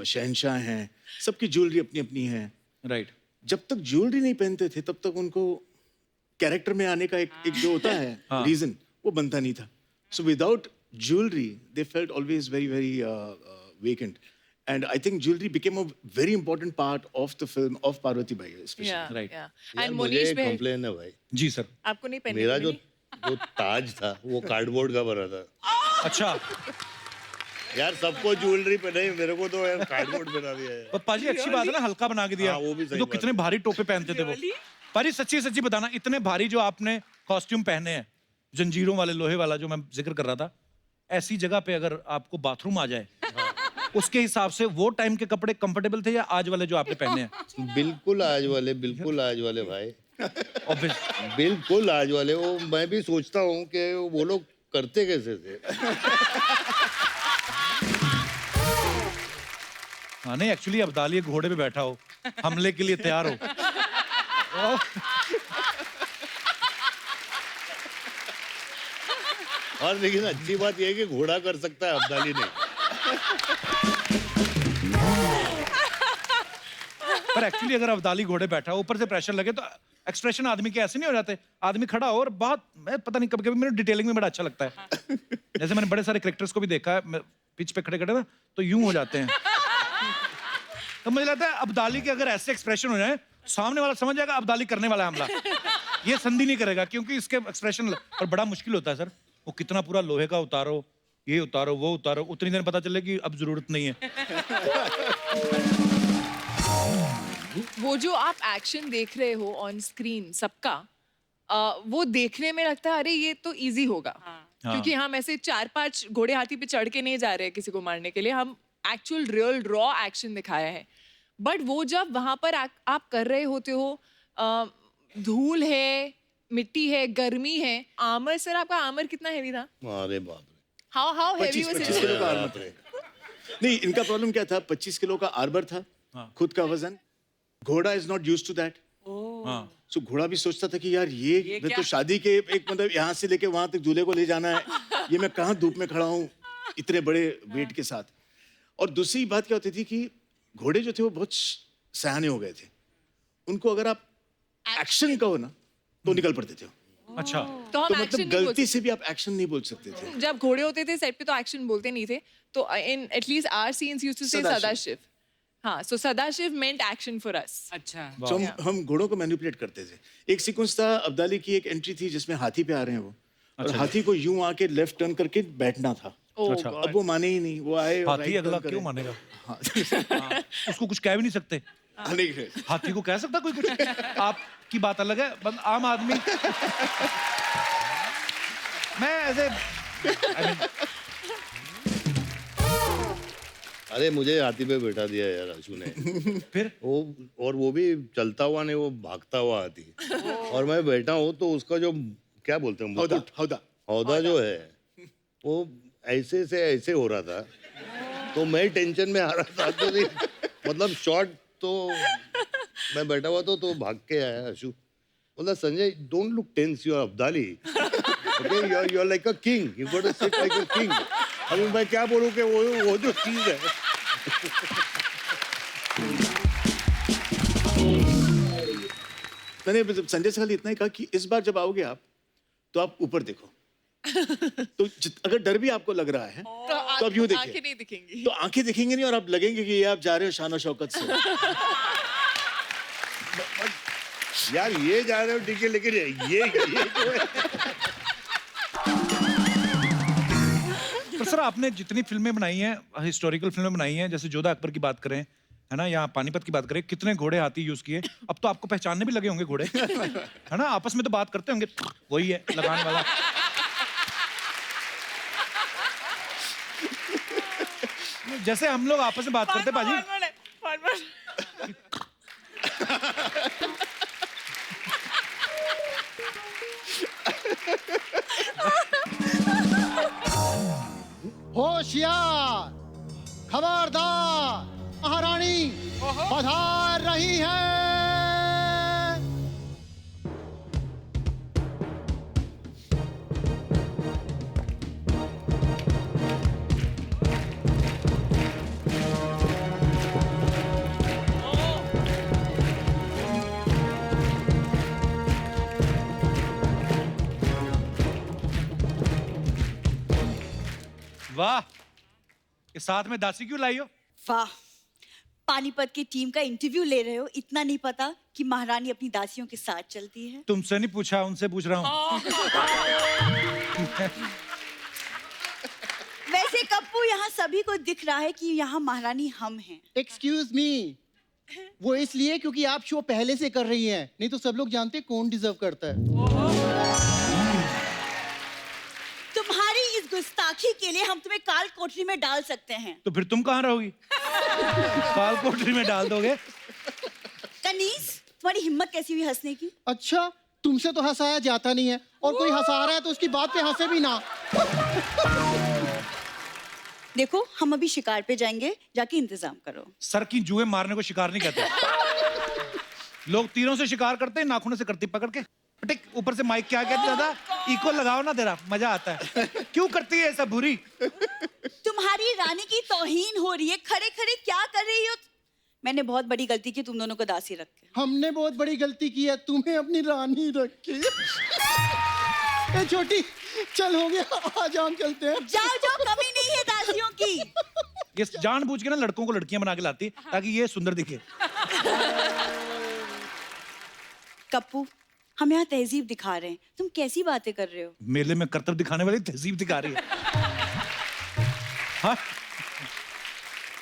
शहनशाह हैं, सबकी ज्वेलरी अपनी अपनी है। राइट। जब तक ज्वेलरी नहीं पहनते थे तब तक उनको कैरेक्टर में आने का एक जो होता है रीजन, वो बनता नहीं था। So without jewellery they felt always very very vacant, and I think jewellery became a very important part of the film of Parvati by specially. Right. And मुझे मोनीश एक भाई, कंप्लेन है भाई। जी सर। आपको नहीं पहनने मेरा को जो मिली? ताज था वो कार्डबोर्ड का बना था। अच्छा। यार सबको ज्वेलरी पे नहीं, मेरे को तो यार कार्डबोर्ड बना दिया है। पर पाजी अच्छी बात है ना, हल्का बना के दिया। हाँ, वो भी सही तो बात कितने भारी टोपे पहनते थे वो। पाजी सच्ची सच्ची बताना, इतने भारी जो आपने कॉस्ट्यूम पहने हैं, जंजीरों वाले, लोहे वाला जो मैं जिक्र कर रहा था, ऐसी जगह पे अगर आपको बाथरूम आ जाए, उसके हिसाब से वो टाइम के कपड़े कंफर्टेबल थे या आज वाले जो आपने पहने हैं? बिल्कुल आज वाले, बिल्कुल आज वाले भाई। ऑब्वियस। बिल्कुल आज वाले वो, मैं भी सोचता हूँ कि वो लोग करते कैसे थे। हाँ नहीं, एक्चुअली अब्दाली एक घोड़े पे बैठा हो, हमले के लिए तैयार हो। और लेकिन अच्छी बात यह है कि घोड़ा कर सकता है, अब्दाली नहीं। पर एक्चुअली अगर अब्दाली घोड़े बैठा हो, ऊपर से प्रेशर लगे तो एक्सप्रेशन आदमी के ऐसे नहीं हो जाते। आदमी खड़ा हो और बहुत, मैं पता नहीं, कभी कभी मेरे डिटेलिंग में बड़ा अच्छा लगता है। जैसे मैंने बड़े सारे क्रिकेटर्स को भी देखा है, पिच पे खड़े खड़े ना तो यूं हो जाते हैं। तो मुझे लगता है अब्दाली के अगर ऐसे एक्सप्रेशन हो जाए, सामने वाला समझ जाएगा अब्दाली करने वाला है हमला। ये संधि नहीं करेगा क्योंकि इसके एक्सप्रेशन, और बड़ा मुश्किल होता है सर, वो कितना पूरा लोहे का उतारो, ये उतारो, वो उतारो, उतनी देर पता चले कि अब जरूरत नहीं है। वो जो आप एक्शन देख रहे हो ऑन स्क्रीन सबका, वो देखने में लगता है अरे ये तो इजी होगा। क्योंकि हम ऐसे 4-5 घोड़े हाथी पे चढ़ के नहीं जा रहे हैं किसी को मारने के लिए, हम एक्चुअल रियल रॉ एक्शन दिखाया है। बट वो जब वहां पर आप कर रहे होते हो, धूल है, मिट्टी है, गर्मी है, आर्मर, सर आपका आर्मर कितना हेवी था? अरे बाप रे, हाउ हेवी 25 किलो का आर्मर था। नहीं, इनका प्रॉब्लम क्या था, 25 किलो का आर्मर था, खुद का वजन। घोड़ा is not used to that. So घोड़ा भी सोचता था कि यार ये मैं तो शादी के एक मतलब यहाँ से लेके वहां तक दूल्हे को ले जाना है, ये मैं कहाँ धूप में खड़ा हूँ इतने बड़े वेट के साथ। और दूसरी बात क्या होती थी कि घोड़े जो थे वो बहुत सयाने हो गए थे, उनको अगर आप एक्शन कहो ना तो निकल पड़ते थे। अच्छा, तो हम मतलब एक्शन गलती से भी आप एक्शन नहीं बोल सकते थे। जब घोड़े होते थे सेट पे तो एक्शन बोलते नहीं थे, तो in at least our scenes used to say Sadashiv. हाँ, so Sadashiv meant action for us. अच्छा, तो हम घोड़ों को मैनिपुलेट करते थे। एक सीक्वेंस था, अब्दाली की एक एंट्री थी जिसमें हाथी पे आ रहे हैं वो, और हाथी को यूं आके लेफ्ट टर्न करके बैठना था। अच्छा। अब वो माने ही नहीं, वो आए और हाथी right अगला turn क्यों करे। मानेगा? हाँ। उसको कुछ कह भी नहीं सकते। नहीं, हाथी को कह सकता कोई कुछ? आपकी बात अलग है, बंद आम आदमी। मैं ऐसे अरे मुझे हाथी पे बैठा दिया यार आशु ने। फिर वो, और वो भी चलता हुआ नहीं, वो भागता हुआ हाथी। और मैं बैठा हूँ तो उसका जो क्या बोलते हैं, हौदा, हौदा, हौदा जो है वो ऐसे से ऐसे हो रहा था, तो मैं टेंशन में आ रहा था। तो मतलब शॉट तो मैं बैठा हुआ तो भाग के आया आशु। बोला Sanjay, don't look tense, you are Abdali, okay, you are like a king, you got to sit like a king. अभी मैं क्या बोलूं कि वो जो चीज है। मैंने संजय से खाली इतना ही कहा कि इस बार जब आओगे आप तो आप ऊपर देखो। तो अगर डर भी आपको लग रहा है तो आप यूं देखिए, आंखें नहीं दिखेंगी। तो आंखें दिखेंगी नहीं और आप लगेंगे कि ये आप जा रहे हो शान और शौकत से। यार ये जा रहे हो ठीक है, लेकिन ये जो है। तो सर आपने जितनी फिल्में बनाई हैं, हिस्टोरिकल फिल्में बनाई हैं, जैसे जोधा अकबर की बात करें, है ना, या पानीपत की बात करें, कितने घोड़े हाथी यूज किए। अब तो आपको पहचानने भी लगे होंगे घोड़े, है ना, आपस में तो बात करते होंगे, वही है लगाने वाला। जैसे हम लोग आपस में बात करते हैं बाजी। होशियार, खबरदार, महारानी पधार रही है। वाह, ये साथ में दासी क्यों लाई हो? वाह, पानीपत की टीम का इंटरव्यू ले रहे हो, इतना नहीं पता कि महारानी अपनी दासियों के साथ चलती है। तुमसे नहीं पूछा, उनसे पूछ रहा हूँ। वैसे कप्पू, यहाँ सभी को दिख रहा है कि यहाँ महारानी हम हैं। एक्सक्यूज मी, वो इसलिए क्योंकि आप शो पहले से कर रही हैं, नहीं तो सब लोग जानते हैं कौन डिजर्व करता है। तुम्हारी इस गुस्ताखी के लिए हम तुम्हें काल कोठरी में डाल सकते हैं। तो फिर तुम कहाँ रहोगी? काल कोठरी में डाल दोगे? कनीज, तुम्हारी हिम्मत कैसी हुई हंसने की? अच्छा, तुमसे तो हंसाया जाता नहीं है, और कोई हंसा रहा है तो उसकी बात पे हंसे भी ना। देखो, हम अभी शिकार पे जाएंगे, जाके इंतजाम करो। सर की जुए मारने को शिकार नहीं कहते। लोग तीरों से शिकार करते हैं, नाखूनों से करती पकड़ के। टिक ऊपर से माइक क्या कहते दादा, इको लगाओ ना, तेरा मजा आता है। क्यों करती है ऐसा बुरी? तुम्हारी रानी की तौहीन हो रही है, खड़े खड़े क्या कर रही हो? मैंने बहुत बड़ी गलती की तुम दोनों को दासी रख के। हमने बहुत बड़ी गलती की है, तुम्हें अपनी रानी रख के। ए छोटी, चल हो गया, आज हम चलते हैं। जाओ जाओ, कमी नहीं है दासियों की। ये जानबूझ के ना लड़कों को लड़कियां बना के लाती है ताकि ये सुंदर दिखे। कप्पू, हम यहाँ तहजीब दिखा रहे हैं, तुम कैसी बातें कर रहे हो? मेले में करतब दिखाने वाली तहजीब दिखा रही है। हाँ?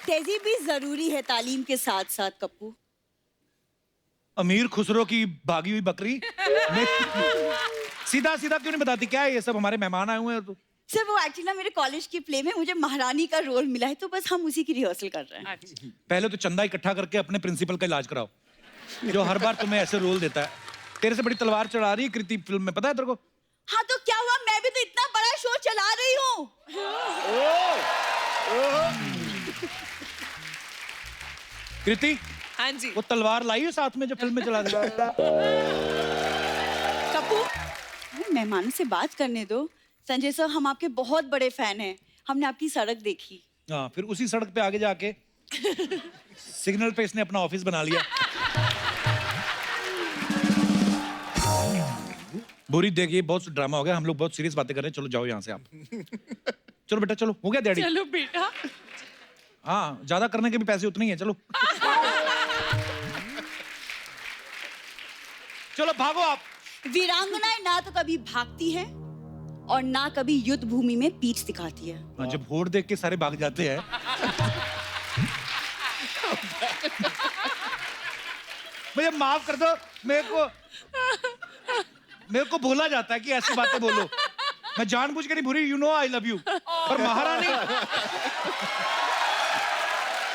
तहजीब भी जरूरी है तालीम के साथ साथ कप्पू। अमीर खुसरो की भागी हुई बकरी सीधा सीधा क्यों नहीं बताती? क्या है ये सब? हमारे मेहमान आए हुए हैं। तो सर वो एक्चुअली ना मेरे कॉलेज की प्ले में मुझे महारानी का रोल मिला है, तो बस हम उसी की रिहर्सल कर रहे हैं। पहले तो चंदा इकट्ठा करके अपने प्रिंसिपल का इलाज कराओ, जो हर बार तुम्हें ऐसे रोल देता है। तेरे से बड़ी तलवार चढ़ा रही है कृति फिल्म में, पता है तेरे को? हाँ तो क्या हुआ, मैं भी तो इतना बड़ा शो चला रही हूँ। कृति, हाँ जी। वो तलवार लाई हो साथ में जो फिल्म में चला दे। कप्पू, मेहमानों से बात करने दो। संजय सर, हम आपके बहुत बड़े फैन हैं, हमने आपकी सड़क देखी। हाँ, फिर उसी सड़क पे आगे जाके सिग्नल पे इसने अपना ऑफिस बना लिया। बुरी देखिए, बहुत ड्रामा हो गया, हम लोग बहुत सीरियस बातें कर रहे हैं। चलो जाओ यहाँ से आप। चलो बेटा चलो, हो गया डैडी? चलो बेटा। हाँ, ज्यादा करने के भी पैसे उतने ही हैं, चलो। चलो भागो आप। वीरांगनाएं ना तो कभी भागती हैं और ना कभी युद्ध भूमि में पीठ दिखाती है। हाँ, जब होड़ देख के सारे भाग जाते हैं। मुझे माफ कर दो, मेरे को भूला जाता है कि ऐसी बातें बोलो। मैं जानबूझ के नहीं भूली, you know I love you. पर महारानी,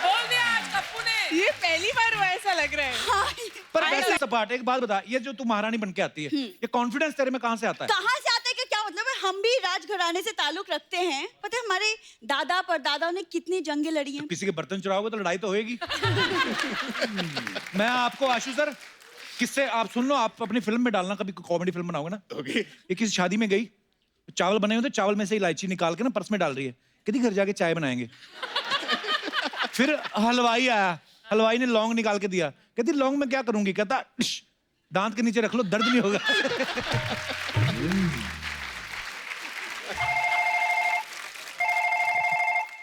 बोल दिया आज कप्पू ने। ये पहली बार हुआ ऐसा लग रहा है। हाँ। पर वैसे सपाट एक बात बता, ये जो तू महारानी बन के आती है, ये कॉन्फिडेंस तेरे में कहाँ से आता है? कहाँ से आता है? क्या मतलब है? हम भी राजघराने से ताल्लुक रखते हैं। पता है हमारे दादा परदादा ने कितनी जंगें लड़ी हैं। किसी के बर्तन चुराओगे तो लड़ाई तो होएगी। मैं आपको आशु सर किससे आप सुन लो, आप अपनी फिल्म में डालना, कभी कॉमेडी फिल्म बनाओगे ना। ओके। ये किसी शादी में गई, चावल बने हुए थे, चावल में से इलायची निकाल के ना पर्स में डाल रही है, कहती घर जाके चाय बनाएंगे। फिर हलवाई आया, हलवाई ने लौंग निकाल के दिया, कहती लौंग में क्या करूंगी? कहता दांत के नीचे रख लो, दर्द नहीं होगा।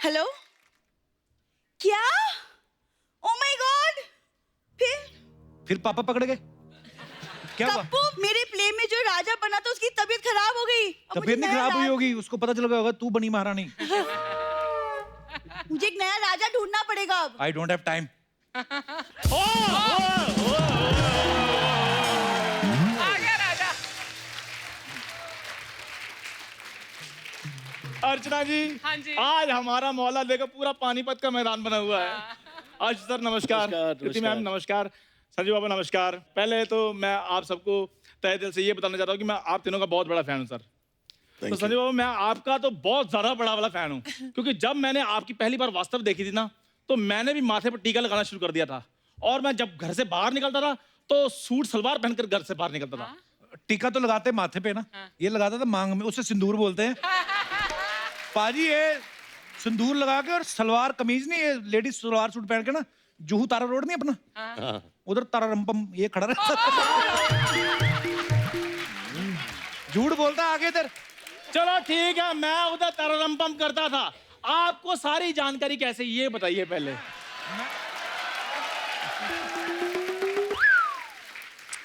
हेलो, क्या? Oh my God! फिर पापा पकड़ गए? क्या हुआ? कप्पू, मेरे प्ले में जो राजा बना था उसकी तबीयत खराब हो गई। तबीयत नहीं खराब हुई होगी, उसको पता चल गया होगा तू बनी महारानी। मुझे एक नया राजा ढूंढना पड़ेगा अब। I don't have time. आ गया राजा। अर्चना जी, हाँ जी। आज हमारा मोहल्ला देखो पूरा पानीपत का मैदान बना हुआ है। आज सर नमस्कार, कृति मैम नमस्कार, संजय बाबा नमस्कार। पहले तो मैं आप सबको तहे दिल से ये बताना चाहता हूँ कि मैं आप तीनों का बहुत बड़ा फैन हूँ सर। तो संजय बाबा, मैं आपका तो बहुत ज्यादा बड़ा वाला फैन हूँ, क्योंकि जब मैंने आपकी पहली बार वास्तव देखी थी ना, तो मैंने भी माथे पर टीका लगाना शुरू कर दिया था। और मैं जब घर से बाहर निकलता था तो सूट सलवार पहनकर घर से बाहर निकलता था। टीका तो लगाते माथे पे ना, ये लगाता था मांग में, उसे सिंदूर बोलते हैं। पाजी ये सिंदूर लगा के और सलवार कमीज नहीं, ये लेडीज सलवार सूट पहन के ना, जुहू तारा रोड नहीं अपना, उधर तारा रंपम ये खड़ा रहता। झूठ बोलता आगे इधर। चलो ठीक है, मैं उधर तररम करता था। आपको सारी जानकारी कैसे, ये बताइए पहले।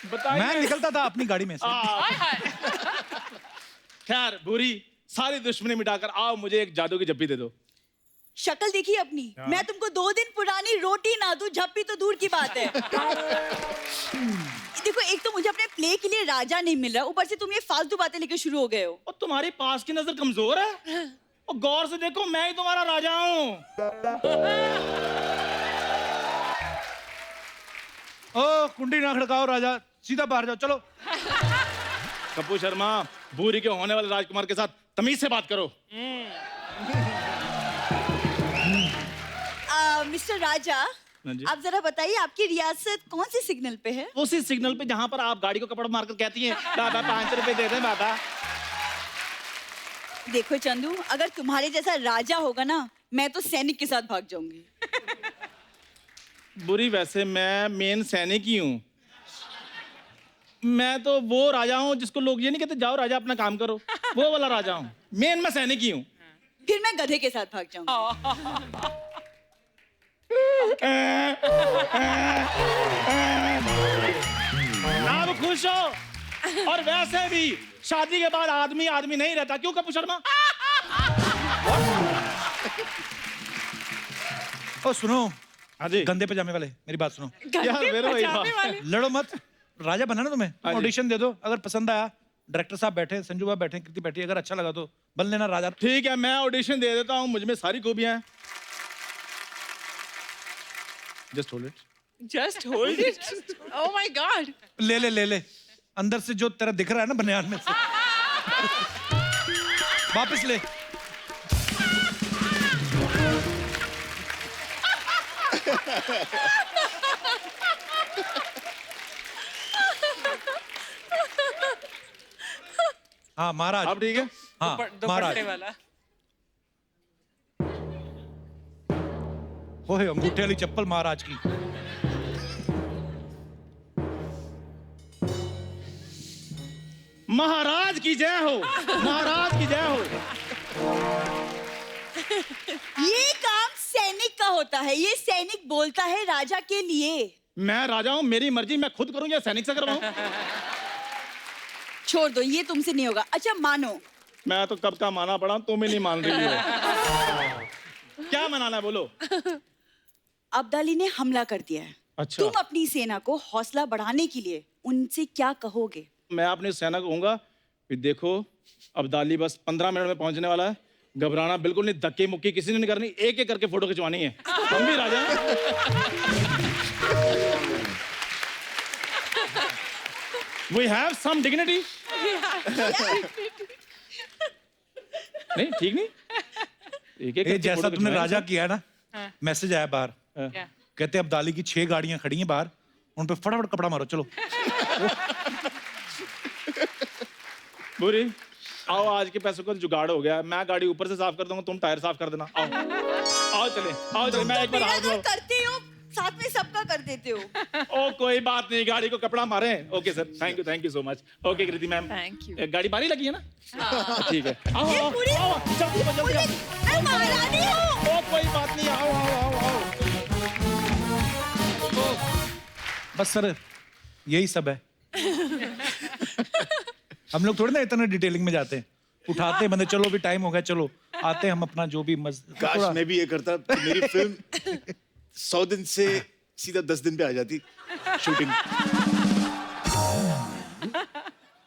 बताइए। मैं निकलता था अपनी गाड़ी में से। खैर बुरी सारी दुश्मनी मिटाकर आओ, मुझे एक जादू की जप्पी दे दो। शक्ल देखी अपनी? मैं तुमको 2 दिन पुरानी रोटी ना दूं, झप्पी तो दूर की बात है। देखो, एक तो मुझे अपने प्ले के लिए राजा नहीं मिल रहा, ऊपर से तुम ये फालतू बातें लेके शुरू हो गए हो। और तुम्हारी पास की नजर कमजोर है, और गौर से देखो, मैं ही तुम्हारा राजा हूँ। ओ कुंडी ना खड़काओ राजा, सीधा बाहर जाओ, चलो। कपूर शर्मा, भूरी के होने वाले राजकुमार के साथ तमीज से बात करो। मिस्टर राजा, आप जरा बताइए आपकी रियासत कौन सी सिग्नल पे है? उसी सिग्नल पे जहां पर आप गाड़ी को कपड़ा मारकर कहती हैं बाबा 5 रुपए दे दें बाबा। देखो चंदू, अगर तुम्हारे जैसा राजा होगा ना, मैं तो सैनिक के साथ भाग जाऊंगी। बुरी, वैसे मैं मेन सैनिक ही हूँ। मैं तो वो राजा हूँ जिसको लोग ये नहीं कहते जाओ राजा अपना काम करो, वो वाला राजा हूँ। मेन मैं सैनिक ही हूँ। फिर मैं गधे के साथ भाग जाऊंगी। आप खुश हो? और वैसे भी शादी के बाद आदमी आदमी नहीं रहता, क्यों कपूर शर्मा? ओ सुनो, हाँ जी, गंदे पजामे वाले, मेरी बात सुनो। यार मेरे वही बात। लड़ो मत, राजा बना ना तुम्हें, हाँ जी। ऑडिशन दे दो। अगर पसंद आया, डायरेक्टर साहब बैठे, संजू बाबा बैठे, कृति बैठी, अगर अच्छा लगा तो बन लेना राजा। ठीक है, मैं ऑडिशन दे देता हूँ, मुझ में सारी खूबियां हैं। Just hold it. Just hold it. Oh my God. ले ले ले ले, अंदर से जो तेरा दिख रहा है ना बनियान में से, वापस ले। हाँ महाराज, अब ठीक है। हाँ महाराज। वाला। वो है अंगूठे वाली चप्पल महाराज की। महाराज की जय हो, महाराज की जय हो। ये काम सैनिक का होता है, ये सैनिक बोलता है राजा के लिए। मैं राजा हूँ, मेरी मर्जी, मैं खुद करूँ या सैनिक से करवाऊँ? छोड़ दो, ये तुमसे नहीं होगा। अच्छा मानो। मैं तो कब का माना पड़ा, तुम ही नहीं मान रही हो। क्या मनाना है बोलो। अब्दाली ने हमला कर दिया है। अच्छा। तुम अपनी सेना को हौसला बढ़ाने के लिए उनसे क्या कहोगे? मैं अपनी सेना को कहूंगा कि देखो, अब्दाली बस 15 मिनट में पहुंचने वाला है, घबराना बिल्कुल नहीं, धक्के मुक्की किसी ने नहीं करनी, एक एक करके फोटो खिंचवानी है। हम भी राजा हैं। We have some dignity. नहीं ठीक नहीं, एक एक जैसा तुमने राजा किया है ना, मैसेज आया बाहर, कहते अब्दाली की 6 गाड़ियां खड़ी हैं बाहर, उन पे फटाफट कपड़ा मारो, चलो। बुरी, आओ, आज के पैसों का जुगाड़ हो गया। मैं गाड़ी ऊपर से साफ कर दूंगा, तुम टायर साफ कर देना। आओ आओ चले, आओ चले। मैं एक बार हाथ धो। करते हो, साथ में सबका कर देते हो। ओ कोई बात नहीं, गाड़ी को कपड़ा मारे। Okay sir, thank you so much. Okay Kriti ma'am, Thank you. गाड़ी बारी लगी है ना? ठीक है, आओ ये आओ पूरी- आओ, जल्दी जल्दी आओ। मैं महारानी हूँ। ओ कोई बात नहीं, आओ आओ आओ आओ। बस सर, यही सब है। हम लोग थोड़ी ना इतना डिटेलिंग में जाते हैं, उठाते हैं बंदे, चलो भी टाइम हो गया, चलो आते हैं हम अपना जो भी काश मैं भी ये करता तो मेरी फिल्म 100 दिन से सीधा 10 दिन पे आ जाती शूटिंग।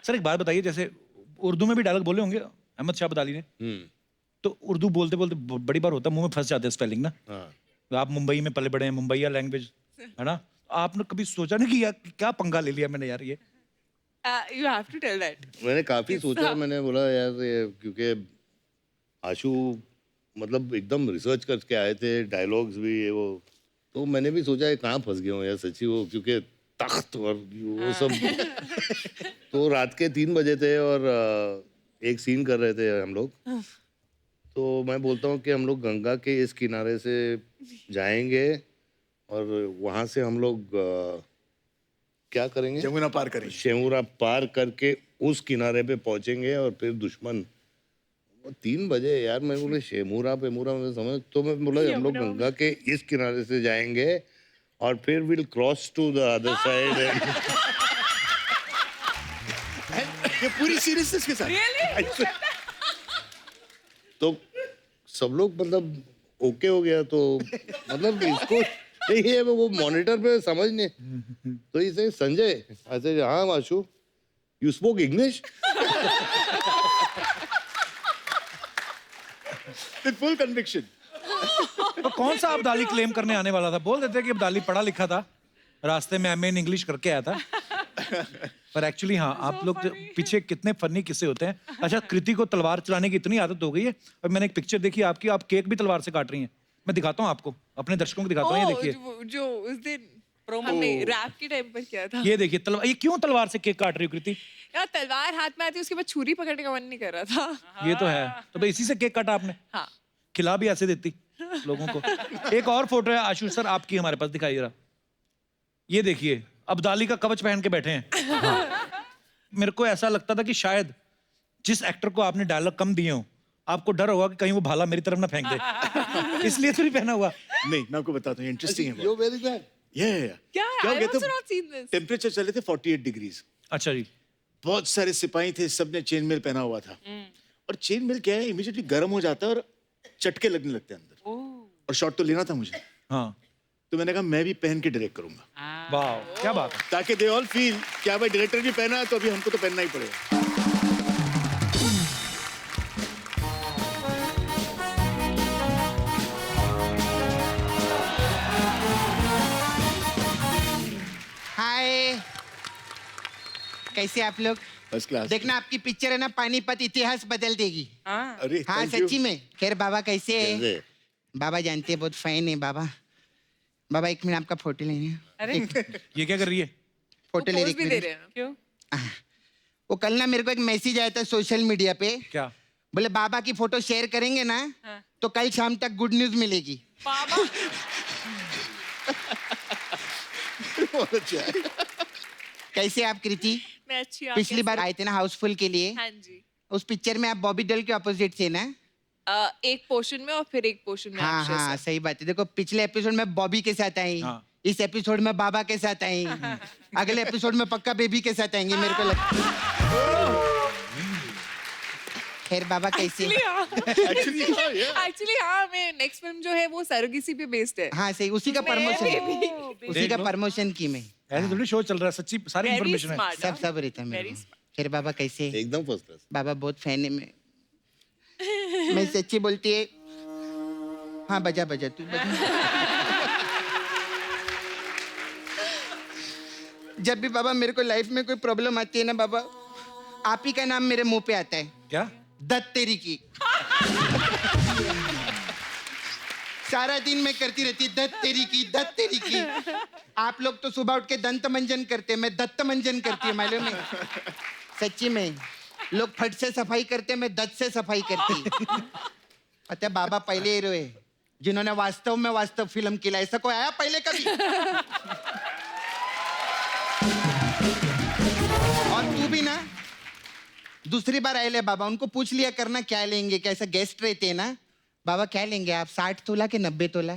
सर एक बात बताइए, जैसे उर्दू में भी डायलॉग बोले होंगे अहमद शाह अब्दाली ने, तो उर्दू बोलते बोलते बड़ी बार होता है मुंह में फंस जाते हैं स्पेलिंग ना। आप मुंबई में पले बड़े हैं, मुंबईया लैंग्वेज है ना, आपने कभी सोचा नहीं कि यार क्या पंगा ले लिया मैंने यार ये? You have to tell that. मैंने काफी सोचा, मैंने बोला यार ये, क्योंकि आशु मतलब एकदम रिसर्च करके आए थे, डायलॉग्स भी ये वो, तो मैंने भी सोचा कहाँ फंस गया हूँ यार सच्ची, वो क्योंकि तख्त और वो सब। तो रात के 3 बजे थे और एक सीन कर रहे थे हम लोग, तो मैं बोलता हूँ कि हम लोग गंगा के इस किनारे से जाएंगे और वहाँ से हम लोग क्या करेंगे, जमुना पार करेंगे, शेमुरा पार करके उस किनारे पे पहुंचेंगे और फिर दुश्मन। 3 बजे यार, मैं बोले शेमुरा पे मुरा में समझ, तो मैं बोला हम लोग गंगा के इस किनारे से जाएंगे और फिर will cross to the other side. ये पूरी सीरियसनेस के साथ तो सब लोग मतलब ओके हो गया, तो मतलब इसको नहीं है, वो मॉनिटर पे समझ नहीं, तो इसे संजय ऐसे, हाँ Ashu you spoke English with full conviction. तो कौन सा अब्दाली क्लेम करने आने वाला था? बोल देते कि अब्दाली पढ़ा लिखा था, रास्ते में एमए इन इंग्लिश करके आया था। पर एक्चुअली हाँ, आप लोग पीछे कितने फनी किस्से होते हैं। अच्छा, कृति को तलवार चलाने की इतनी आदत हो गई है, और मैंने एक पिक्चर देखी आपकी, आप केक भी तलवार से काट रही हैं। मैं दिखाता हूँ आपको, अपने दर्शकों को दिखाता हूँ, ये देखिए। जो उस दिन हमने रैप के टाइम पर किया था। ये देखिए तलवार, ये क्यों तलवार से केक काट रही हो कृति? यार तलवार हाथ में आती, उसके बाद छुरी पकड़ने का मन नहीं कर रहा था। ये तो है, तो भाई इसी से केक काटा आपने? हाँ। खिला भी ऐसे देती लोगों को। एक और फोटो है आशुष सर आपकी हमारे पास, दिखाइए जरा। ये देखिए, अब्दाली का कवच पहन के बैठे हैं। हाँ। मेरे को ऐसा लगता था कि शायद जिस एक्टर को आपने डायलॉग कम दिए हो, आपको डर होगा कि कहीं वो भाला मेरी तरफ ना फेंक दे, इसलिए तो नहीं पहना हुआ। नहीं, मैं आपको बताता हूँ, इंटरेस्टिंग है। You're very bad. क्या हो गया था? not seen this. टेम्परेचर चले थे 48 डिग्रीज। अच्छा जी। बहुत सारे सिपाही थे, सबने चेन मेल पहना हुआ था। और चेन मेल क्या है, इमीडिएटली गर्म हो जाता है और चटके लगने लगते हैं अंदर। और शॉट तो लेना था मुझे। हाँ। तो मैंने कहा मैं भी पहन के डायरेक्ट करूंगा। वाह, क्या बात है। ताकि दे ऑल फील क्या भाई डायरेक्टर भी पहना है तो अभी हमको तो पहनना ही पड़ेगा। हाय, कैसे आप लोग? First class. देखना आपकी पिक्चर है ना, पानीपत इतिहास बदल देगी। अरे हाँ thank you. सच्ची में। खैर बाबा कैसे है? कैसे? बाबा जानते हैं बहुत फैन है बाबा। बाबा एक मिनट आपका फोटो लेने हैं। अरे ये क्या कर रही है? फोटो ले पोज भी दे रही रहे हैं। क्यों? वो कल ना मेरे को एक मैसेज आया था सोशल मीडिया पे। क्या? बोले बाबा की फोटो शेयर करेंगे ना तो कल शाम तक गुड न्यूज मिलेगी। बाबा बहुत अच्छा है। कैसे आप कृति? मैं अच्छी हूँ। पिछली बार आए थे ना हाउसफुल के लिए, हाँ जी। उस पिक्चर में आप बॉबी डॉल के ऑपोजिट थे ना? एक पोर्शन में और फिर एक पोर्शन में हाँ अक्षय हाँ सर। सही बात है। देखो पिछले एपिसोड में बॉबी के साथ आई, हाँ। इस एपिसोड में बाबा के साथ आई, अगले एपिसोड में पक्का बेबी के साथ आएंगे मेरे को लगता है। खैर बाबा कैसे? एक्चुअली हाँ, मैं नेक्स्ट फिल्म जो है वो सरोगेसी पे बेस्ड है। हाँ सही, उसी का प्रमोशन, उसी का प्रमोशन की मैं। ऐसे थोड़ी शो चल रहा है, सच्ची सारी Very इन्फॉर्मेशन है। smart, सब सब रहता है मेरे Very को। खैर बाबा कैसे? एकदम फर्स्ट क्लास। बाबा बहुत फैन है मैं सच्ची बोलती है। हाँ बजा बजा तू बजा। जब भी बाबा मेरे को लाइफ में कोई प्रॉब्लम आती है ना बाबा, आप ही का नाम मेरे मुंह पे आता है। क्या? दत्त तेरी की। सारा दिन मैं करती रहती दत्त तेरी की, दत्त तेरी की। आप लोग तो सुबह उठ के दंत मंजन करते, मैं दत्त मंजन करती है मालूम है? सच्ची में लोग फट से सफाई करते, मैं दत्त से सफाई करती। पता है बाबा पहले हीरो है जिन्होंने वास्तव में वास्तव फिल्म किया। ऐसा कोई आया पहले कभी? और तू भी ना दूसरी बार आए ले बाबा, उनको पूछ लिया करना क्या लेंगे, कैसा गेस्ट रहते हैं ना। बाबा क्या लेंगे आप, 60 तोला के 90 तोला?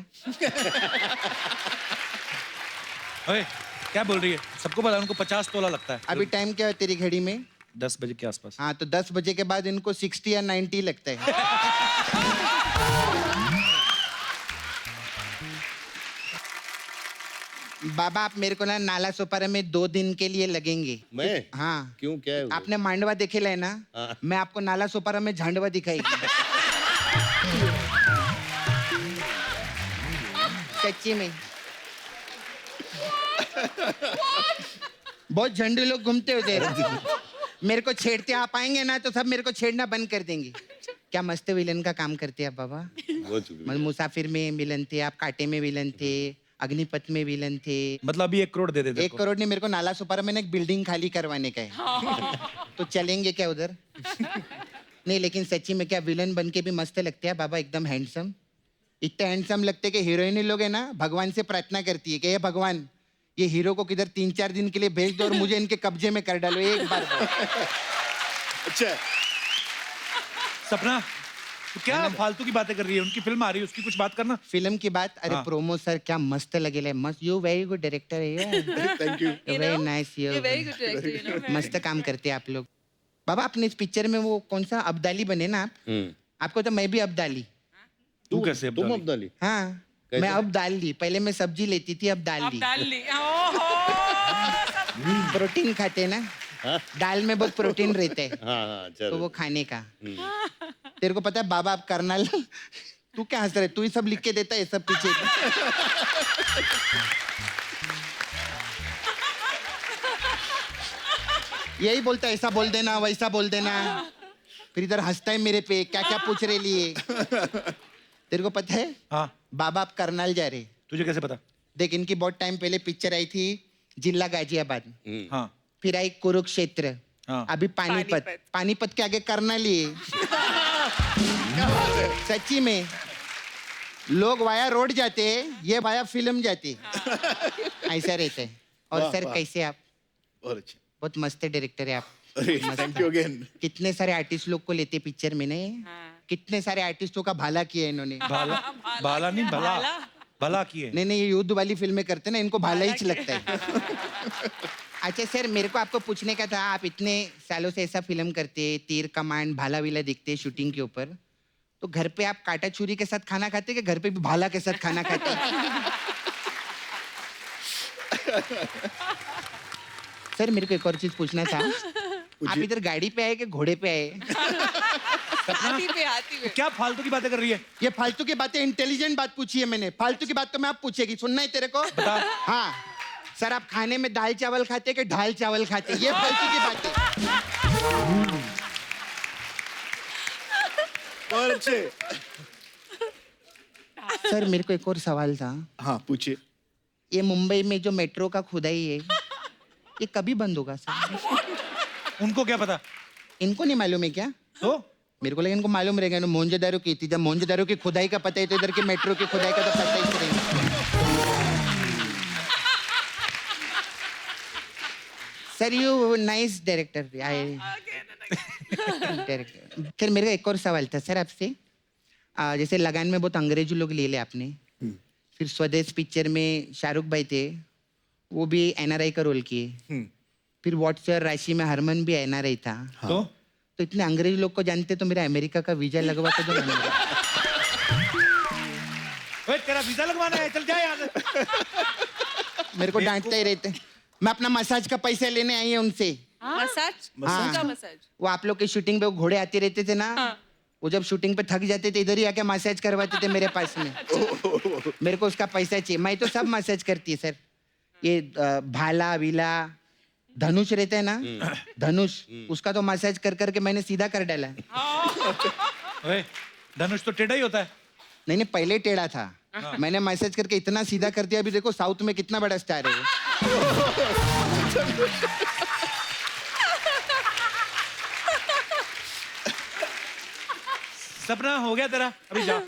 ओए, क्या बोल रही है? सबको पता है उनको 50 तोला लगता है। अभी टाइम क्या है तेरी घड़ी में? 10 बजे के आसपास। हाँ तो 10 बजे के बाद इनको 60 या 90 लगता है। बाबा आप मेरे को ना नाला सोपारा में 2 दिन के लिए लगेंगे। मैं? हाँ। क्यों, क्या है? आपने मांडवा देखे ले ना? हाँ। मैं आपको नाला सोपारा में झांडवा दिखाएगी। सच्ची में बहुत झंडे लोग घूमते होते हैं। मेरे को छेड़ते आप आएंगे ना तो सब मेरे को छेड़ना बंद कर देंगे। क्या मस्त विलन का काम करते हैं आप बाबा। मतलब मुसाफिर में विलन थे आप, कांटे में विलन थे, अग्निपथ में विलन थे। मतलब अभी 1 करोड़ दे दे। 1 करोड़ नहीं, मेरे को नाला सुपारा में ना एक बिल्डिंग खाली करवाने का है। तो चलेंगे क्या उधर? नहीं लेकिन सच्ची में क्या विलन बन के भी मस्त लगते हैं बाबा, एकदम हैंडसम। इतने हैंडसम लगते कि हीरोइन लोग है ना भगवान से प्रार्थना करती है कि हे भगवान ये हीरो को किधर 3-4 दिन के लिए भेज दो और मुझे इनके कब्जे में कर डालो एक बार। अच्छा सपना, तो क्या फालतू की बातें कर रही है? उनकी फिल्म आ रही है, उसकी कुछ बात करना। फिल्म की बात? अरे हाँ। प्रोमो सर क्या मस्त लगे, मस्त। यू वेरी गुड डायरेक्टर है। Thank you. Very nice. You very good director, you know, very मस्त काम करते हैं आप लोग। बाबा आपने इस पिक्चर में वो कौन सा अब्दाली बने ना आप? आपको तो मैं भी अब्दाली। तू कैसे? तुम अब्दाली? हाँ मैं अब दाल ली, पहले मैं सब्जी लेती थी, अब दाल ली। प्रोटीन खाते ना, दाल में बहुत प्रोटीन रहता है। हाँ, चलो। तो वो खाने का। तेरे को पता है बाबा आप करनाल, तू क्या हंस रहा है? तू ही सब लिख के देता है सब पीछे। यही बोलता है, ऐसा बोल देना वैसा बोल देना, फिर इधर हंसता है मेरे पे, क्या क्या पूछ रहे लिए। तेरे को पता है? हाँ। बाबा आप करनाल जा रहे। तुझे कैसे पता? देख, इनकी बहुत टाइम पहले पिक्चर आई थी जिला गाजियाबाद, हाँ। फिर आई कुरुक्षेत्र, हाँ। अभी पानीपत। पानीपत के आगे करनाल ही है। सच्ची में लोग वाया रोड जाते, ये वाया फिल्म जाती, ऐसा रहता है। और वाह, सर वाह। कैसे आप? बहुत अच्छा। बहुत मस्त डायरेक्टर है आप। अरे थैंक यू अगेन। कितने सारे आर्टिस्ट लोग को लेते पिक्चर में नहीं? कितने सारे आर्टिस्टों का भाला किया है इन्होंने। भाला नहीं, भला भला किए। नहीं, ये युद्ध वाली फिल्में करते ना, इनको भाला ही लगता है। अच्छा सर, मेरे को आपको पूछने का था, आप इतने सालों से ऐसा फिल्म करते, तीर कमान भाला विला दिखते शूटिंग के ऊपर, तो घर पे आप काटा छुरी के साथ खाना खाते कि घर पे भी भाला के साथ खाना खाते? सर मेरे को एक और चीज पूछना था, आप इधर गाड़ी पे आए कि घोड़े पे आए? हाथी पे। क्या फालतू की बातें कर रही है? ये फालतू की बातें, इंटेलिजेंट बात पूछी है मैंने। फालतू की बात तो मैं आप पूछेगी, सुनना है तेरे को? बता। हाँ सर, आप खाने में दाल चावल खाते कि ढाल चावल खाते? ये फालतू की बात है। बहुत अच्छे। सर मेरे को एक और सवाल था। हाँ पूछिए। ये मुंबई में जो मेट्रो का खुदाई है, ये कभी बंद होगा सर? उनको क्या पता? इनको नहीं मालूम है क्या? तो मेरे को लगा इनको मालूम रहेगा। इन्होंने मोहनजोदारो की थी, जब मोहनजोदारो की खुदाई का पता है तो इधर की मेट्रो की खुदाई का तो पता ही नहीं। Sir you nice director. Director. फिर मेरे का एक और सवाल था सर आपसे। जैसे लगान में बहुत अंग्रेजी लोग ले आपने, फिर स्वदेश पिक्चर में शाहरुख भाई थे, वो भी एनआरआई का रोल किए, फिर व्हाट्सएप राशि में हरमन भी एनआरआई था। तो इतने अंग्रेजी लोग को जानते तो मेरा अमेरिका का वीजा लगवाते तो नहीं। ओए तेरा वीजा लगवाना है, चल जा यहाँ से। मेरे को डांटते ही रहते। मैं अपना मसाज का पैसा लेने आई है उनसे। मसाज? हाँ। उनका मसाज? वो आप लोग की शूटिंग पे वो घोड़े आते रहते थे ना, वो जब शूटिंग पे थक जाते थे इधर ही आके मसाज करवाते थे मेरे पास में। मेरे को उसका पैसा चाहिए। मैं तो सब मसाज करती है सर। ये भाला विला धनुष रहता है ना, धनुष, उसका तो मसाज कर करके मैंने सीधा कर डाला। ओए धनुष तो टेढ़ा ही होता है। नहीं, पहले टेढ़ा था, मैंने मैसेज करके इतना सीधा कर दिया। अभी देखो साउथ में कितना बड़ा स्टार है वो। सपना हो गया तेरा, अभी जा।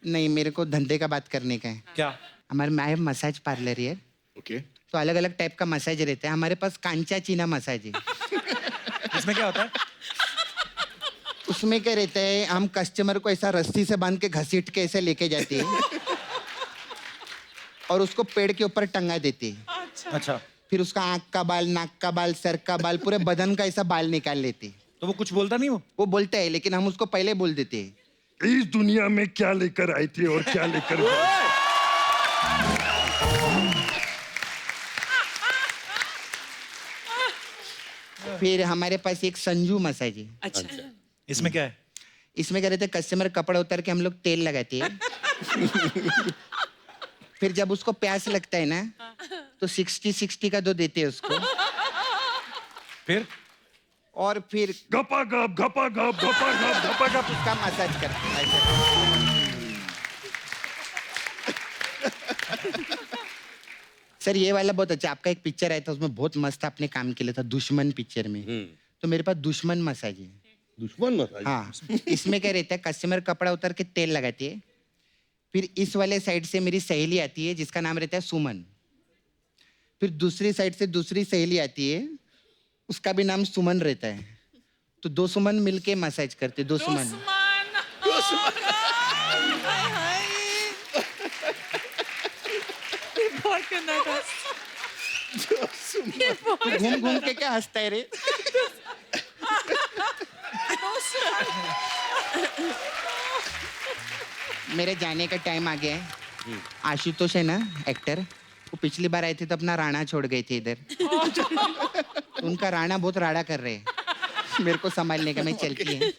नहीं, मेरे को धंधे का बात करने का है। क्या? हमारे में मसाज पार्लर है। ओके। तो अलग अलग टाइप का मसाज रहता है। हमारे पास कांचा चीना मसाज है। इसमें क्या होता है? उसमें क्या रहता है, हम कस्टमर को ऐसा रस्सी से बांध के घसीट के ऐसे लेके जाते हैं और उसको पेड़ के ऊपर टंगा देते हैं। अच्छा। फिर उसका आंख का बाल, नाक का बाल, सर का बाल, पूरे बदन का ऐसा बाल निकाल लेते। तो वो कुछ बोलता नहीं? वो बोलता है, लेकिन हम उसको पहले बोल देते हैं। इस दुनिया में क्या लेकर आई थी और क्या लेकर गई? फिर हमारे पास एक संजू मसाज है। अच्छा। इसमें क्या है? इसमें क्या रहता है, कस्टमर कपड़ा उतार के हम लोग तेल लगाते हैं। फिर जब उसको प्यास लगता है ना, तो 60-60 का दो देते हैं उसको। फिर और फिर गपा गप गपा गप गपा गप गपा गप उसका मसाज करते हैं। सर ये वाला बहुत अच्छा। आपका एक पिक्चर आया था, उसमें बहुत मस्त आपने काम किया था, दुश्मन पिक्चर में। तो मेरे पास दुश्मन मसाज है। दुश्मन मसाज? हाँ। इसमें क्या रहता है, कस्टमर कपड़ा उतार के तेल लगाती है। फिर इस वाले साइड से मेरी सहेली आती है जिसका नाम रहता है सुमन। फिर दूसरी साइड से दूसरी सहेली आती है, उसका भी नाम सुमन रहता है। तो दो सुमन मिलके मसाज करते। दो सुमन। घूम घूम के क्या हंसता है रे? मेरे जाने का टाइम आ गया है। आशुतोष है ना एक्टर, वो पिछली बार आए थे तो अपना राणा छोड़ गए थे इधर। उनका राणा बहुत राड़ा कर रहे हैं, मेरे को संभालने का। मैं चलती है।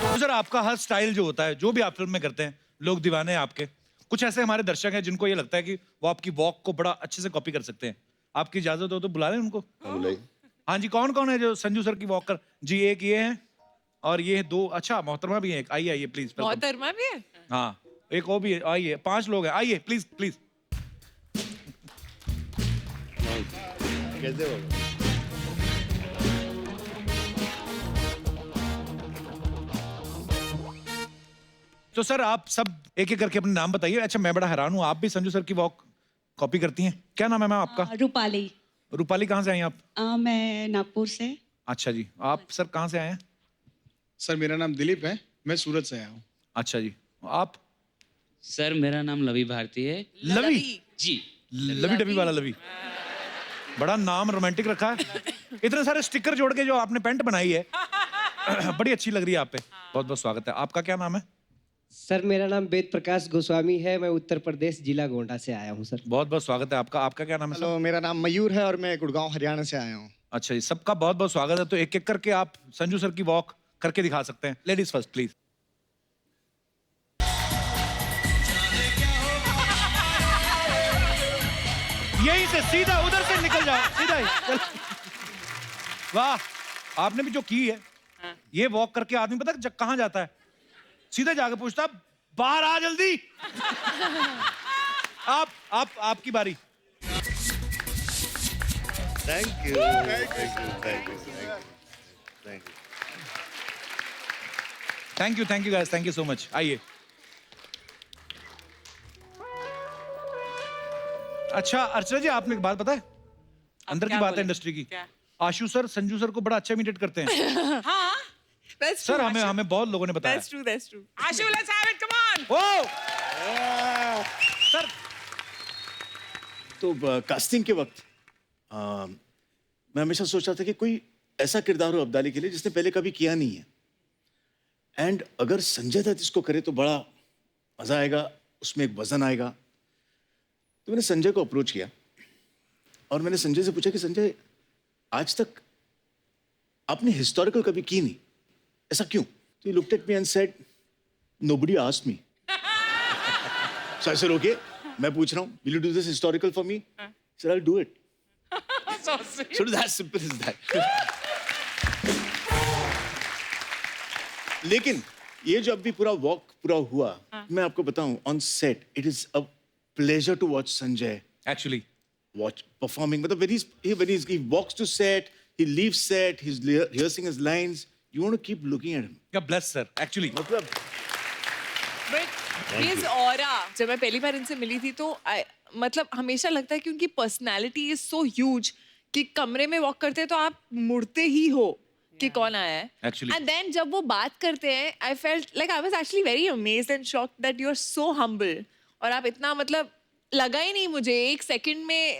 तो सर आपका हर स्टाइल जो होता है, जो भी आप फिल्म में करते हैं, लोग दीवाने हैं आपके। कुछ ऐसे हमारे दर्शक हैं जिनको ये लगता है कि वो आपकी वॉक को बड़ा अच्छे से कॉपी कर सकते हैं। आपकी इजाजत हो तो बुला लें उनको। हाँ जी, कौन कौन है जो संजू सर की वॉक कर जी? एक ये है और ये दो, अच्छा मोहतरमा भी है एक। आइए आइए प्लीज। मोहतरमा भी है? हाँ एक वो भी है, आइए 5 लोग हैं, आइए प्लीज प्लीज। कैसे हो? तो सर आप सब एक एक करके अपने नाम बताइए। अच्छा मैं बड़ा हैरान हूँ, आप भी संजू सर की वॉक कॉपी करती हैं? क्या नाम है मैम आपका? रूपाली। रूपाली, कहाँ से आई हैं आप? मैं नागपुर से। अच्छा जी, आप सर कहाँ से आए हैं? सर मेरा नाम दिलीप है, मैं सूरत से आया हूँ। अच्छा जी, आप? सर मेरा नाम लवी भारती है। लवी जी, लवी डबी वाला लवी, बड़ा नाम रोमांटिक रखा है। इतने सारे स्टिकर जोड़ के जो आपने पेंट बनाई है बड़ी अच्छी लग रही है आप पे। बहुत बहुत स्वागत है। आपका क्या नाम है? सर मेरा नाम वेद प्रकाश गोस्वामी है, मैं उत्तर प्रदेश जिला गोंडा से आया हूँ सर। बहुत बहुत स्वागत है आपका। आपका क्या नाम है? हेलो, मेरा नाम मयूर है और मैं गुड़गांव हरियाणा से आया हूँ। अच्छा जी, सबका बहुत बहुत स्वागत है। तो एक एक करके आप संजू सर की वॉक करके दिखा सकते हैं। Ladies first please. यहीं से सीधा उधर से निकल जाओ, सीधा ही चल। वाह, आपने भी जो की है ये वॉक करके आदमी पता है कहाँ जाता है? सीधा जाके पूछता बाहर आ जल्दी। आपकी बारी। Thank you thank you guys, thank you so much. आइए। अच्छा अर्चना जी, आपने एक बात पता है, अंदर की बात है इंडस्ट्री की। आशु सर संजू सर को बड़ा अच्छा इमिटेट करते हैं। हाँ, that's सर true, हमें बहुत लोगों ने बताया। That's true, that's true. Ashu, let's have it, come on. ओ सर तो कास्टिंग के वक्त मैं हमेशा सोचता था कि कोई ऐसा किरदार हो अब्दाली के लिए जिसने पहले कभी किया नहीं है, एंड अगर संजय दत्त इसको करे तो बड़ा मजा आएगा, उसमें एक वजन आएगा। तो मैंने संजय को अप्रोच किया और मैंने संजय से पूछा कि संजय आज तक आपने हिस्टोरिकल कभी की नहीं, ऐसा क्यों? तो he looked at me and said, nobody asked me. So I said, okay, मैं पूछ रहा हूँ, will you do this historical for me? He said, I'll do it. So sweet. So that's simple as that. लेकिन ये जो अभी पूरा वॉक पूरा हुआ, मैं आपको बताऊं, on set it is a pleasure to watch Sanjay actually watch performing. But when he walks to set, he leaves set, he's rehearsing his lines. You want to keep looking at him. Yeah, bless sir. Actually. But his aura, जब मैं पहली बार इनसे मिली थी तो मतलब हमेशा लगता है कि उनकी पर्सनैलिटी इज सो ह्यूज कि कमरे में वॉक करते हैं तो आप मुड़ते ही हो कि कौन आया है. Actually. And then जब वो बात करते हैं, I felt like I was actually very amazed and shocked that you are so humble. और आप इतना मतलब लगा ही नहीं मुझे, एक सेकंड में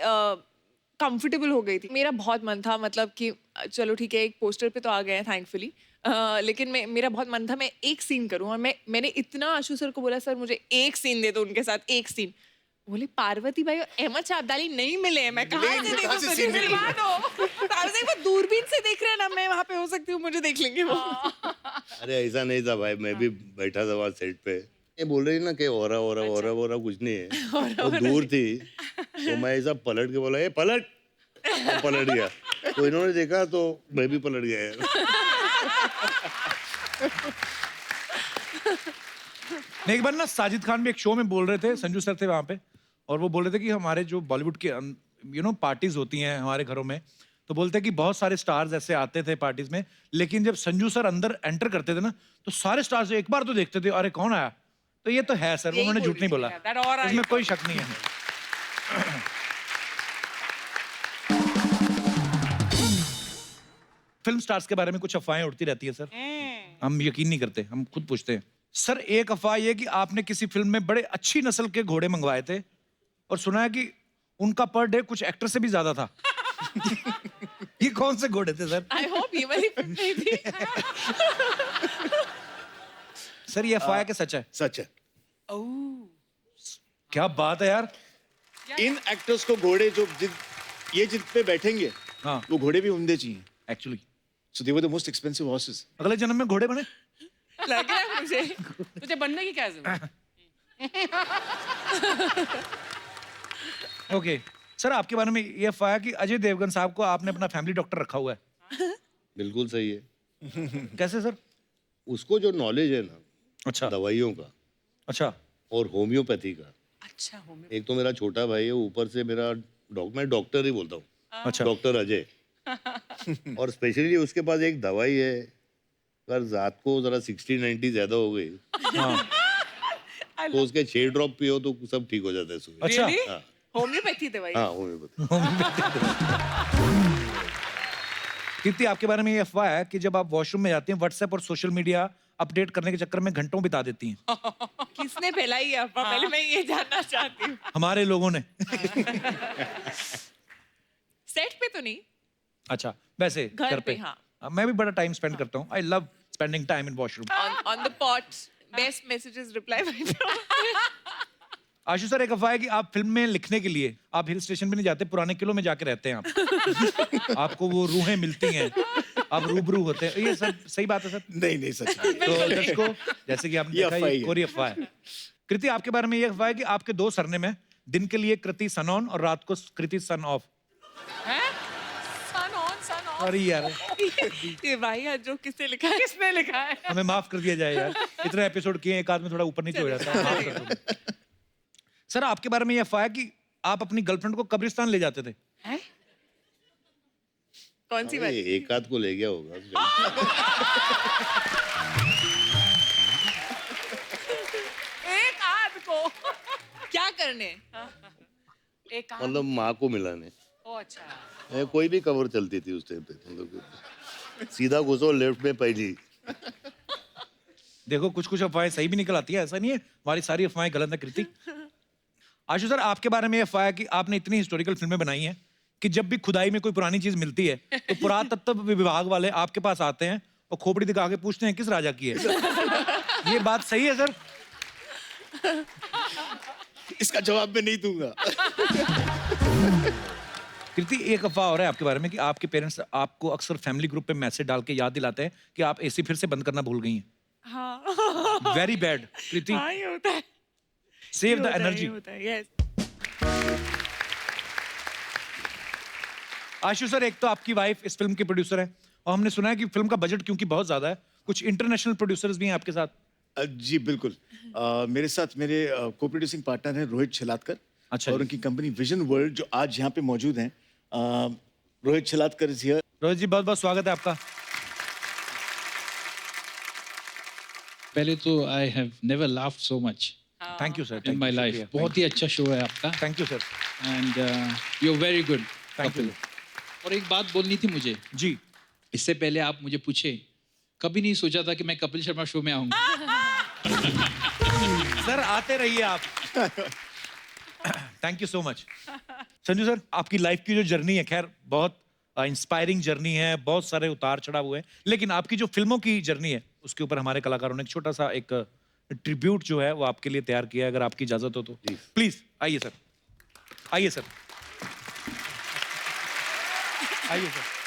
कंफर्टेबल हो गई थी. मेरा बहुत मन था मतलब कि चलो ठीक है एक पोस्टर पे तो आ गए हैं थैंकफुली, लेकिन मेरा बहुत मन था मैं एक सीन करूं. और मैंने इतना आशु सर को बोला सर मुझे एक सीन दे दो उनके साथ, एक सीन. बोले पार्वती भाई और अहमद शाह अब्दाली नहीं मिले हैं, मैं कहाँ से देखूं तुझे मिलवा दो. वो दूरबीन से देख रहे हैं ना, मैं वहाँ पे हो सकती हूँ, मुझे देख लेंगे वो. अरे ऐसा नहीं था भाई, मैं भी बैठा था वहाँ सेट पे. ये बोल रही ना कि ओरा कुछ नहीं है, वो दूर थी तो मैं ऐसा पलट के बोला ये पलट, पलट गया तो इन्होंने देखा तो मैं भी पलट गया यार. एक बार ना साजिद खान भी एक शो में बोल रहे थे, संजू सर थे वहाँ पे, और वो बोल रहे थे कि हमारे जो बॉलीवुड के पार्टीज होती हैं हमारे घरों में, तो बोलते हैं कि बहुत सारे स्टार्स ऐसे आते थे पार्टीज में, लेकिन जब संजू सर अंदर एंटर करते थे ना तो सारे स्टार्स एक बार तो देखते थे अरे कौन आया. तो ये तो है सर, उन्होंने झूठ नहीं बोला, इसमें कोई शक नहीं है. फिल्म स्टार्स के बारे में कुछ अफवाहें उड़ती रहती है सर, हम यकीन नहीं करते, हम खुद पूछते हैं. सर एक अफवाह ये कि आपने किसी फिल्म में बड़े अच्छी नस्ल के घोड़े मंगवाए थे और सुना है कि उनका पर डे कुछ एक्टर से भी ज्यादा था. ये कौन से घोड़े थे सर? I hope ये वाली फिल्म नहीं थी. सर ये अफवाह के सच है? सच है. क्या बात है यार. इन एक्टर्स को घोड़े जो जिन पे बैठेंगे, हाँ, वो घोड़े भी उम्दे चाहिए actually. So they were the most expensive horses. अगले जन्म में घोड़े बने. लग रहा है मुझे. तुझे बनने की क्या जरूरत? ओके सर, आपके बारे में ये अफवाह है कि अजय देवगन साहब को आपने अपना फैमिली डॉक्टर रखा हुआ है। बिल्कुल सही है। कैसे सर? उसको जो नॉलेज है ना, अच्छा, दवाइयों का, अच्छा, और होम्योपैथी का। अच्छा एक तो मेरा छोटा भाई है, ऊपर से मेरा मैं डॉक्टर ही बोलता हूँ, अच्छा, डॉक्टर अजय। और स्पेशली उसके पास एक दवाई है, अगर रात को जरा 60-90 ज्यादा हो गई तो उसके 6 ड्रॉप पियो तो सब ठीक हो जाता है सुबह। अच्छा, हाँ, होम्योपैथी दवाई। हाँ होम्योपैथी। कीर्ति, आपके बारे में ये अफवाह है कि जब आप वॉशरूम में जाती हैं, व्हाट्सएप और सोशल मीडिया अपडेट करने के चक्कर में घंटों बिता देती हैं। किसने फैलाई है अफवाह? पहले मैं ये जानना चाहती हूँ। हमारे लोगों ने। सेट पे तो नहीं, अच्छा, वैसे घर पे, हाँ। मैं भी बड़ा टाइम स्पेंड करता हूँ। I love spending time in washroom. On the pot, best messages reply. Ashu sir, एक अफवाह है कि आप फिल्म में लिखने के लिए आप हिल स्टेशन भी नहीं जाते, पुराने किलों में जाके रहते हैं आप। आपको वो रूहें मिलती हैं, आप रूबरू होते हैं। ये सब सही बात है सर? नहीं नहीं सच। तो दर्शकों, जैसे कि आपने देखा, ये कोरी अफवाह है। कृति, आपके बारे में ये अफवाह है कि आपके 2 सरनेम है, दिन के लिए कृति सन ऑन और रात को Kriti sun off. Sun on, sun off. अरे यार, ये भाई आज जो किसने लिखा है? किसने लिखा है? हमें माफ कर दिया जाए यार, इतने एपिसोड किए, एक आदमी थोड़ा ऊपर नीचे हो जाता है, माफ कर दो। सर, आपके बारे में ये अफवाह है कि आप अपनी गर्लफ्रेंड को कब्रिस्तान ले जाते थे। हैं? कौन सी बात? एक आध को ले गया होगा। एक आध को क्या करने? एक आध। मतलब माँ को मिलाने। ओ अच्छा। कोई भी कवर चलती थी उस टाइम पे, मतलब सीधा घुसो लेफ्ट में पहली। देखो, कुछ कुछ अफवाहें सही भी निकल आती है, ऐसा नहीं है हमारी सारी अफवाहें गलत है। कृति, आशु सर, आपके बारे में ये अफवाह है कि आपने इतनी हिस्टोरिकल फिल्में बनाई हैं कि जब भी खुदाई में कोई पुरानी चीज मिलती है तो पुरातत्व विभाग वाले आपके पास आते हैं और खोपड़ी दिखा के पूछते हैं किस राजा की है। ये बात सही है सर? इसका जवाब मैं नहीं दूंगा। कृति, एक अफवाह हो रहा है आपके बारे में कि आपके पेरेंट्स आपको अक्सर फैमिली ग्रुप पे मैसेज डाल के याद दिलाते हैं कि आप एसी फिर से बंद करना भूल गई हैं। हाँ। वेरी बैड कृति। हाँ, ये होता है। Save the energy. Yes. Ashu sir, एक तो आपकी वाइफ इस फिल्म की प्रोड्यूसर है और हमने सुना है कि फिल्म का बजट क्योंकि बहुत ज्यादा है, कुछ इंटरनेशनल प्रोड्यूसर्स भी हैं आपके साथ। जी बिल्कुल। मेरे साथ मेरे को प्रोड्यूसिंग पार्टनर हैं रोहित छलातकर। अच्छा। और उनकी कंपनी विजन वर्ल्ड जो आज यहाँ पे मौजूद हैं। Rohit Chhalatkar is here. रोहित जी, बहुत बहुत स्वागत है आपका। पहले तो I have never laughed so much thank you sir in my life. बहुत ही अच्छा शो है आपका। Thank you sir. And you are very good. Thank you. और एक बात बोलनी थी मुझे जी। इससे पहले आप मुझे पूछे, कभी नहीं सोचा था कि मैं कपिल शर्मा शो में आऊंगा। सर, आते रहिए आप। Thank you so much. Sanju sir, आपकी लाइफ की जो जर्नी है, खैर बहुत इंस्पायरिंग जर्नी है, बहुत सारे उतार चढ़ाव हुए हैं, लेकिन आपकी जो फिल्मों की जर्नी है उसके ऊपर हमारे कलाकारों ने एक छोटा सा एक ट्रिब्यूट जो है वो आपके लिए तैयार किया है, अगर आपकी इजाजत हो तो प्लीज आइए सर। आइए सर। आइए सर।